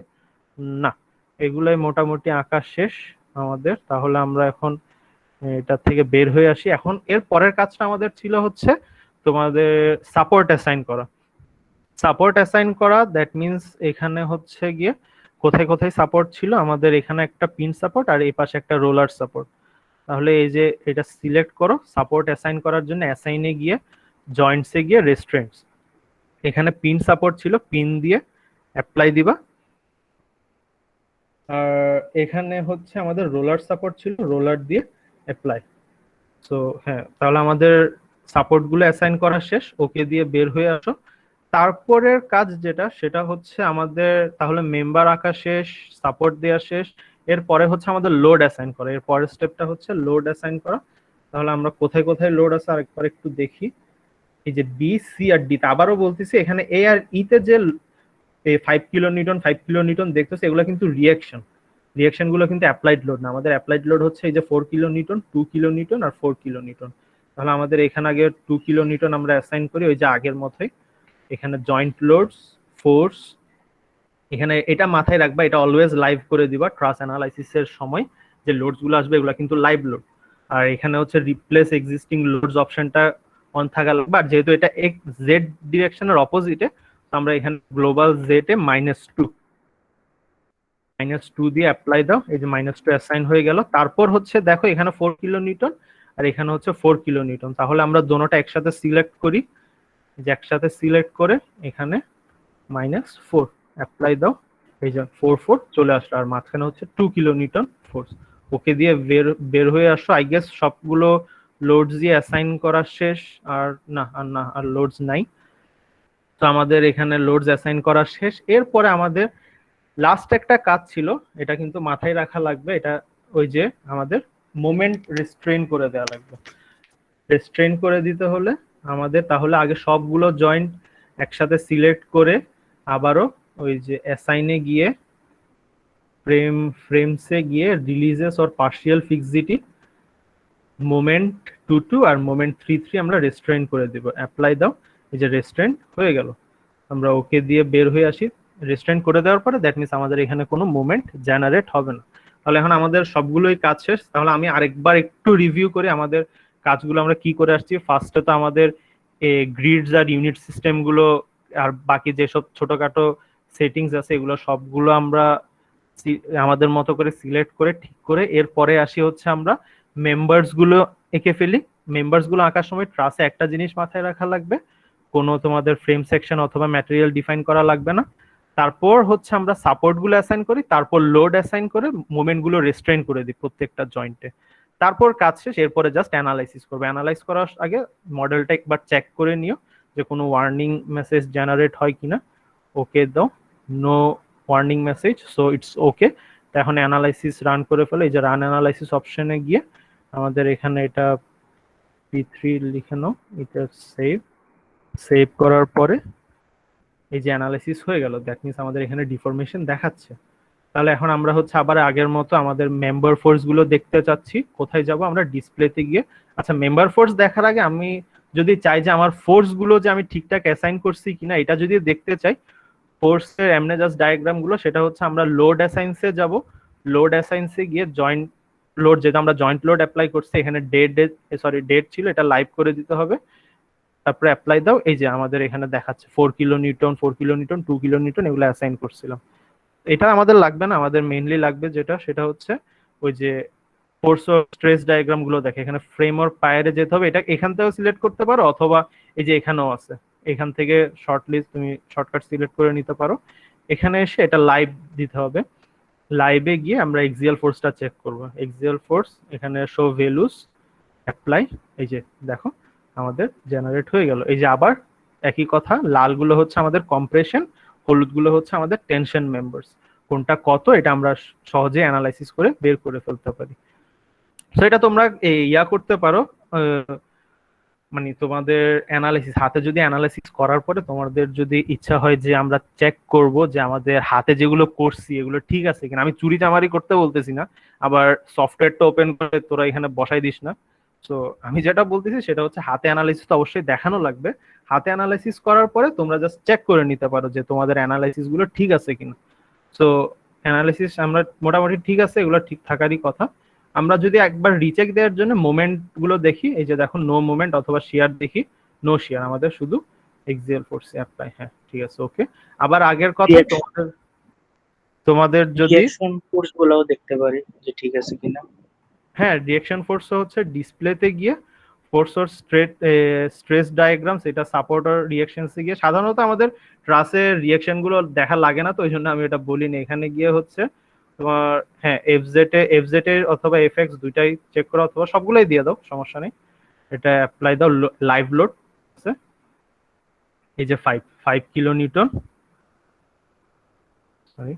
Speaker 2: না, এগুলাই মোটামুটি আঁকা শেষ আমাদের। তাহলে আমরা এখন এটা থেকে বের হয়ে আসি। এখন এর পরের কাজটা আমাদের ছিল হচ্ছে তোমাদের সাপোর্ট অ্যাসাইন করা। সাপোর্ট অ্যাসাইন করা, দ্যাট মিনস এখানে হচ্ছে গিয়ে কোথায় কোথায় সাপোর্ট ছিল আমাদের, এখানে একটা পিন সাপোর্ট আর এই পাশে একটা রোলার সাপোর্ট। তাহলে এই যে এটা সিলেক্ট করো, সাপোর্ট অ্যাসাইন করার জন্য অ্যাসাইনে গিয়ে জয়েন্টসে গিয়ে রেস্ট্রেন্টস, এখানে পিন সাপোর্ট ছিল, পিন দিয়ে অ্যাপ্লাই দিবা। আর এখানে হচ্ছে আমাদের রোলার সাপোর্ট ছিল, রোলার দিয়ে অ্যাপ্লাই। সো হ্যাঁ, তাহলে আমাদের সাপোর্ট গুলো অ্যাসাইন করা শেষ। ওকে দিয়ে বের হয়ে আসো। তারপরের কাজ যেটা, সেটা হচ্ছে আমাদের তাহলে মেম্বার আঁকা শেষ, সাপোর্ট দেওয়া শেষ। এরপরে হচ্ছে আমাদের লোড অ্যাসাইন করা। এর পরের স্টেপটা হচ্ছে লোড অ্যাসাইন করা। তাহলে আমরা কোথায় কোথায় লোড আছে আরেকবার একটু দেখি। এই যে বি, সি আর ডি তে, আবারও বলতেছি এখানে এ আর ই তে যে 5 কিলো নিউটন 5 কিলো নিউটন দেখতেছে, এগুলো কিন্তু রিঅ্যাকশন। রিঅ্যাকশন গুলো কিন্তু অ্যাপ্লাইড লোড না। আমাদের অ্যাপ্লাইড লোড হচ্ছে এই যে 4 কিলো নিউটন, 2 কিলো নিউটন আর 4 কিলো নিউটন। তাহলে আমাদের এখানে আগে 2 কিলো নিউটন আমরা অ্যাসাইন করি ওই যে আগের মতোই। এখানে জয়েন্ট লোডস, ফোর্স, এখানে এটা মাথায় রাখবা, এটা অলওয়েজ লাইভ করে দিবা ট্রাস অ্যানালাইসিসের সময়। যে লোডস গুলো আসবে এগুলো কিন্তু লাইভ লোড। আর এখানে হচ্ছে রিপ্লেস এক্সিস্টিং লোডস অপশনটা অন থাকা লাগবে। আর যেহেতু এটা এক্স জেড ডিরেকশনের অপোজিটে, আমরা এখানে গ্লোবাল জেড এ -2 দিয়ে অ্যাপ্লাই দাও। এই যে -2 অ্যাসাইন হয়ে গেল। তারপর হচ্ছে দেখো এখানে 4 কিলো নিউটন আর এখানে হচ্ছে 4 কিলো নিউটন। তাহলে আমরা দোনোটা একসাথে সিলেক্ট করি, যে একসাথে সিলেক্ট করে এখানে -4 অ্যাপ্লাই দাও, এই যে 4 চলে আসলো, আর মাঝখানে হচ্ছে 2 কিলো নিউটন ফোর্স। ওকে দিয়ে বের হয়ে আসো। আই গেস সবগুলো লোডস দিয়ে অ্যাসাইন করা শেষ। আর না আর লোডস নাই। তো আমাদের এখানে লোডস অ্যাসাইন করা শেষ। এরপরে আমাদের লাস্ট একটা কাজ ছিল, এটা কিন্তু মাথায় রাখা লাগবে, এটা ওই যে আমাদের মোমেন্ট রেস্ট্রেন করে দেওয়া লাগবে। রেস্ট্রেন করে দিতে হলে আমাদের তাহলে আগে সবগুলো জয়েন্ট একসাথে সিলেক্ট করে আবারও ওই যে অ্যাসাইনে গিয়ে ফ্রেমসে গিয়ে releases or partial fixity moment 2 আর মোমেন্ট 3 আমরা রেস্ট্রেন করে দেব। অ্যাপ্লাই দাও, এই যে রেস্ট্রেন হয়ে গেল। আমরা ওকে দিয়ে বের হয়ে আসি। রেস্ট্রেন করে দেওয়ার পরে দ্যাট মিনস আমাদের এখানে কোনো মুভমেন্ট জেনারেট হবে না। তাহলে এখন আমাদের সবগুলোই কাজ শেষ। তাহলে আমি আরেকবার একটু রিভিউ করে আমাদের কাজগুলো আমরা কি করে আসছি। ফার্স্টে তো আমাদের গ্রিডস আর ইউনিট সিস্টেমগুলো আর বাকি যেসব ছোটখাটো সেটিংস আছে এগুলো সবগুলো আমরা আমাদের মতো করে সিলেক্ট করে ঠিক করে এরপরে আসি হচ্ছে আমরা মেম্বার্স গুলো এঁকে ফেলি। মেম্বার্স গুলো আঁকার সময় ট্রাসে একটা জিনিস মাথায় রাখা লাগবে, কোনো তোমাদের ফ্রেম সেকশন অথবা ম্যাটেরিয়াল ডিফাইন করা লাগবে না। তারপর হচ্ছে আমরা সাপোর্ট গুলো অ্যাসাইন করি, তারপর লোড অ্যাসাইন করে মুভমেন্ট গুলো রেস্ট্রেন করে দিই প্রত্যেকটা জয়েন্টে। তারপর কাজ শেষ। এরপরে জাস্ট অ্যানালাইসিস করবে। অ্যানালাইজ করার আগে মডেলটা একবার চেক করে নিও যে কোনো ওয়ার্নিং মেসেজ জেনারেট হয় কিনা। ওকে দাও, no warning message, so it's okay. এখন অ্যানালাইসিস রান করে ফেলে। এই যে রান অ্যানালাইসিস অপশনে গিয়ে আমাদের এখানে এটা P3 লিখে নাও, এটা সেভ করার পরে এই যে অ্যানালাইসিস হয়ে গেল। দ্যাট মিনস আমাদের এখানে ডিফরমেশন দেখাচ্ছে। তাহলে এখন আমরা হচ্ছে আবার আগের মতো আমাদের মেম্বার ফোর্স গুলো দেখতে চাচ্ছি। কোথায় যাব আমরা? ডিসপ্লেতে গিয়ে। আচ্ছা, মেম্বার ফোর্স দেখার আগে আমি যদি চাই যে আমার ফোর্স গুলো যে আমি ঠিকঠাক অ্যাসাইন করছি কিনা এটা যদি দেখতে চাই, ফোর্সের এমনি জাস্ট ডায়াগ্রাম গুলো, সেটা হচ্ছে আমরা লোড অ্যাসাইন্সে যাব। লোড অ্যাসাইন্সে গিয়ে জয়েন্ট লোড, যেটা আমরা জয়েন্ট লোড অ্যাপ্লাই করছি, এখানে ডেট ছিল, এটা লাইভ করে দিতে হবে। তারপরে অ্যাপ্লাই দাও। এই যে আমাদের এখানে দেখাচ্ছে 4 kilo Newton, 4 kilo Newton, 2 kilo Newton, এগুলো অ্যাসাইন করছিলাম। এটা আমাদের লাগবে না, আমাদের মেইনলি লাগবে যেটা, সেটা হচ্ছে ওই যে ফোর্স ও স্ট্রেস ডায়াগ্রাম গুলো দেখে এখানে ফ্রেম ওর পায়ারে যেতে হবে। এটা এখান থেকেও সিলেক্ট করতে পারো, অথবা এই যে এখানেও আছে, এখান থেকে শর্টলিস্ট তুমি শর্টকাট সিলেক্ট করে নিতে পারো। এখানে এসে এটা লাইভ দিতে হবে। লাইভে গিয়ে আমরা এক্সিয়াল ফোর্সটা চেক করব। এক্সিয়াল ফোর্স এখানে শো ভ্যালুস, অ্যাপ্লাই। এই যে দেখো আমাদের জেনারেট হয়ে গেল। এই যে আবার একই কথা, লালগুলো হচ্ছে আমাদের কম্প্রেশন, হলুদগুলো হচ্ছে আমাদের টেনশন মেম্বার্স। কোনটা কত এটা আমরা সহজে অ্যানালাইসিস করে বের করে ফেলতে পারি। তো এটা তোমরা ইয়া করতে পারো, মানে তোমাদের অ্যানালাইসিস হাতে যদি অ্যানালাইসিস করার পরে তোমাদের যদি ইচ্ছা হয় যে আমরা চেক করব যে আমাদের হাতে যেগুলো করছি এগুলো ঠিক আছে কিনা, আমি চুরি চামারি করতে বলতেছি না, আবার সফটওয়্যারটা ওপেন করে তোরা এখানে বসাই দিস না। তো আমি যেটা বলতেছি সেটা হচ্ছে হাতে অ্যানালাইসিস তো অবশ্যই দেখানো লাগবে। হাতে অ্যানালাইসিস করার পরে তোমরা জাস্ট চেক করে নিতে পারো যে তোমাদের অ্যানালাইসিস গুলো ঠিক আছে কিনা। তো অ্যানালাইসিস আমরা মোটামুটি ঠিক আছে, এগুলো ঠিক থাকারই কথা। আমরা যদি একবার রিচেক দেওয়ার জন্য মোমেন্ট গুলো দেখি, এই যে দেখো নো মোমেন্ট, অথবা শেয়ার দেখি, নো শেয়ার, আমাদের শুধু এক্সিয়াল ফোর্স অ্যাপ্লাই। হ্যাঁ ঠিক আছে, ওকে। আবার আগের কথা, তোমাদের যদি
Speaker 3: রিঅ্যাকশন ফোর্স গুলোও দেখতে পারি যে ঠিক আছে কিনা।
Speaker 2: হ্যাঁ, রিঅ্যাকশন ফোর্স হচ্ছে ডিসপ্লেতে গিয়ে ফোর্স অর স্ট্রেস ডায়াগ্রামস, এটা সাপোর্ট অর রিঅ্যাকশনসে গিয়ে, সাধারণত আমাদের ট্রাসের রিঅ্যাকশন গুলো দেখা লাগে না, তো ওই জন্য আমি এটা বলিনি। এখানে গিয়ে হচ্ছে তোমার হ্যাঁ এফজেড এর অথবা এফএক্স দুইটাই চেক করো, অথবা সবগুলোই দিয়ে দাও, সমস্যা নেই। এটা অ্যাপ্লাই দাও, লাইভ লোড আছে। এই যে 5 kilo Newton, sorry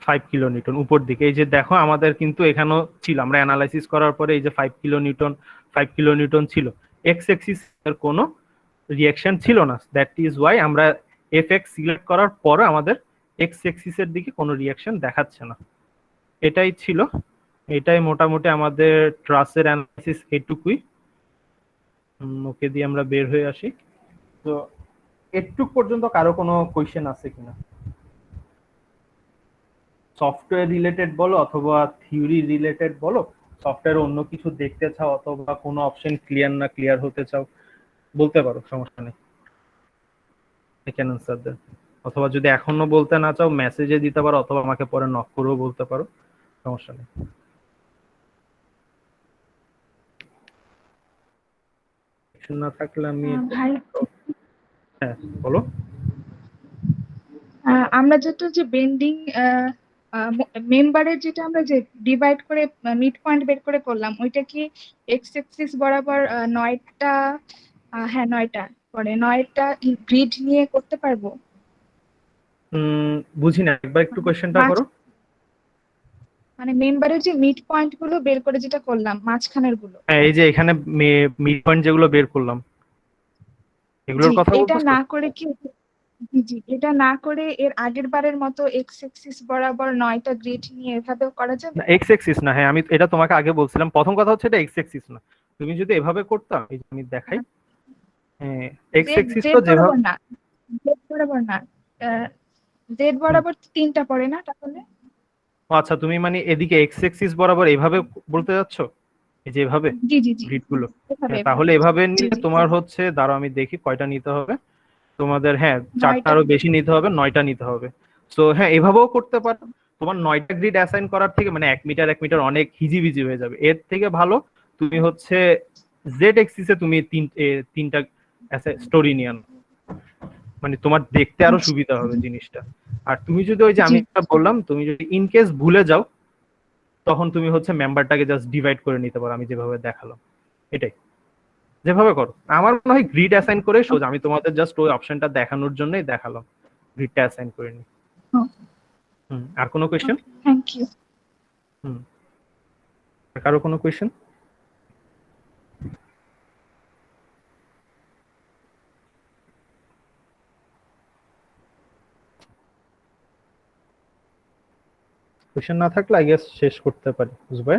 Speaker 2: 5 kilo Newton উপর দিকে। এই যে দেখো আমাদের কিন্তু এখানেও ছিল, আমরা অ্যানালাইসিস করার পরে এই যে 5 কিলো নিউটন ছিল। এক্স এক্সিস এর কোনো রিঅ্যাকশন ছিল না, দ্যাট ইজ ওয়াই আমরা এফএক্স সিলেক্ট করার পরে আমাদের এক্স এক্সিস এর দিকে কোনো রিঅ্যাকশন দেখাচ্ছে না। এটাই ছিল, এটাই মোটামুটি আমাদের ট্রাসের অ্যানালাইসিস এটুকুই। ওকে দিয়ে আমরা বের হয়ে আসি। তো এটুক পর্যন্ত কারো কোনো কোয়েশ্চেন আছে কিনা? সফটওয়্যার রিলেটেড বলো অথবা থিওরি রিলেটেড বলো, সফটওয়্যার অন্য কিছু দেখতে চাও অথবা কোনো অপশন ক্লিয়ার না ক্লিয়ার হতে চাও, বলতে পারো, সমস্যা নেই। I can answer that. অথবা যদি এখনো বলতে না চাও মেসেজে দিতে পারো, অথবা আমাকে পরে নক করেও বলতে পারো, সমস্যা নেই। না থাকলে আমি
Speaker 4: ভাই
Speaker 2: হ্যাঁ বলো।
Speaker 4: আমরা যে বেন্ডিং মেম্বারের যেটা আমরা যে ডিভাইড করে মিড পয়েন্ট বের করে করলাম, ওইটা কি এক্স এক্সিস বরাবর 9টা, হ্যাঁ 9টা পরে 9টা গ্রিড নিয়ে করতে পারবো?
Speaker 2: বুঝি না, একবার একটু কোয়েশ্চেনটা করো।
Speaker 4: মানে মেম্বারের যে মিড পয়েন্ট গুলো বের করে যেটা করলাম মাঝখানের গুলো,
Speaker 2: হ্যাঁ এই যে এখানে মিড পয়েন্ট যেগুলো বের করলাম এগুলোর কথা
Speaker 4: এটা
Speaker 2: বলতেছো?
Speaker 4: না করে কি, জি এটা না করে এর আগের বারের মতো এক্স এক্সিস বরাবর 9টা গ্রিড নিয়ে এভাবেও করা যাবে?
Speaker 2: না এক্স এক্সিস না, হ্যাঁ আমি এটা তোমাকে আগে বলছিলাম, প্রথম কথা হচ্ছে এটা এক্স এক্সিস না। তুমি যদি এভাবে করতাম, এই যে আমি দেখাই, হ্যাঁ এক্স এক্সিস তো
Speaker 4: জেড
Speaker 2: যেভাবে,
Speaker 4: বরাবর না, জেড বরাবর না, জেড বরাবর 3টা পড়ে না তাহলে?
Speaker 2: আচ্ছা তুমি মানে এদিকে এক্স এক্সিস বরাবর এভাবে বলতে যাচ্ছ, এই যে এভাবে
Speaker 4: জি জি জি
Speaker 2: গ্রিড গুলো?
Speaker 4: এভাবে
Speaker 2: হ্যাঁ, তাহলে এভাবে
Speaker 4: জি
Speaker 2: নিলে
Speaker 4: জি
Speaker 2: তোমার হচ্ছে, দাঁড়াও আমি দেখি কয়টা নিতে হবে তোমাদের। হ্যাঁ 4টা
Speaker 4: 9টা।
Speaker 2: আরো বেশি নিতে হবে, 9টা নিতে হবে। তো হ্যাঁ এভাবেও করতে পারো। তোমার 9টা গ্রিড অ্যাসাইন করার থেকে মানে 1 মিটার অনেক হিজিবিজি হয়ে যাবে। এর থেকে ভালো তুমি হচ্ছে জেড এক্সিসে তুমি তিনটা স্টোরি নিয়ে আনো, মানে তোমার দেখতে আরো সুবিধা হবে জিনিসটা। আর তুমি যদি ওই যে আমি
Speaker 4: জি।
Speaker 2: যেটা বললাম, তুমি যদি ইন কেস ভুলে যাও তখন তুমি হচ্ছে মেম্বারটাকে জাস্ট ডিভাইড করে নিতে পারো, আমি যেভাবে দেখালাম এটাই, যেভাবে করো। আমার মনে হয় গ্রিড অ্যাসাইন করে সোজা, আমি তোমাদের জাস্ট ওই অপশনটা দেখানোর জন্যই দেখালাম, গ্রিডটা অ্যাসাইন করে নি। আর কোনো কোয়েশ্চেন?
Speaker 4: Thank you.
Speaker 2: কারো কোনো কোয়েশ্চেন? কোয়েশ্চেন না থাকলে আই গেস শেষ করতে পারি, বুঝবে?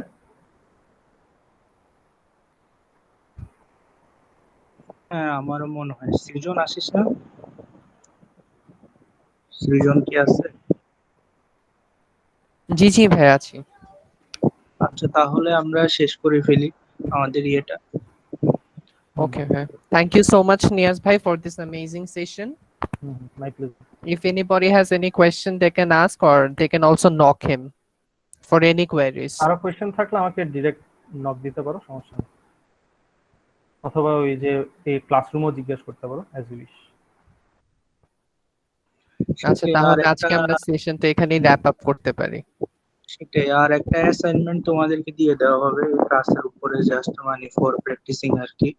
Speaker 3: হ্যাঁ আমারও মনে হয়। সৃজন আসিস না? সৃজন কি আছে?
Speaker 1: জি জি ভাই আছি।
Speaker 3: আচ্ছা তাহলে আমরা শেষ করে ফেলি আমাদের ইয়েটা।
Speaker 1: Okay, bhai. Thank you so much, Niyaz bhai, for this amazing session.
Speaker 2: My please.
Speaker 1: If anybody has any question, they can ask, or they can also knock him for any queries.
Speaker 2: আরো question থাকলে আমাকে direct knock দিতে পারো, সমস্যা নেই, অথবা ওই যে এই ক্লাসরুমও জিজ্ঞেস করতে পারো, অ্যাজ ইউ উইশ।
Speaker 1: আচ্ছা তাহলে আজকে আমরা সেশনটা এখানেই র্যাপ আপ করতে পারি।
Speaker 3: সেটাই, আর একটা অ্যাসাইনমেন্ট তোমাদেরকে দিয়ে দেওয়া হবে এই ক্লাসের উপরে, জাস্ট মানে ফর প্র্যাকটিসিং আর কি।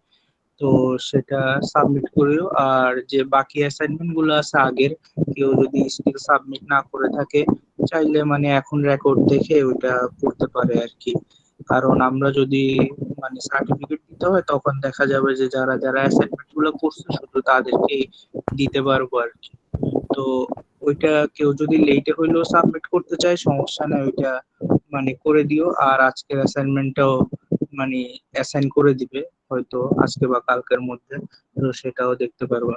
Speaker 3: তো সেটা সাবমিট করিও। আর যে বাকি অ্যাসাইনমেন্ট গুলো আছে আগের, কেউ যদি স্টিল সাবমিট না করে থাকে, চাইলে মানে এখন রেকর্ড দেখে ওইটা করতে পারে আর কি। কারণ আমরা যদি মানে সার্টিফিকেট দিতে হয় তখন দেখা যাবে যে যারা যারা অ্যাসাইনমেন্ট গুলো করছে শুধু তাদেরকে দিতে পারবো আর কি। তো ওইটা কেউ যদি লেটে হইলেও সাবমিট করতে চায় সমস্যা নাই, ওইটা মানে করে দিও। আর আজকের অ্যাসাইনমেন্টটাও মানে অ্যাসাইন করে দিবে হয়তো আজকে বা কালকের মধ্যে, তো সেটাও দেখতে পারবা।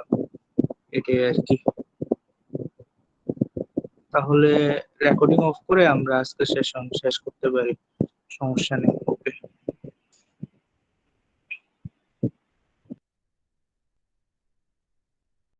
Speaker 3: এটাই আর কি। তাহলে রেকর্ডিং অফ করে আমরা আজকে সেশন শেষ করতে পারি, সমস্যা নেই। ওকে।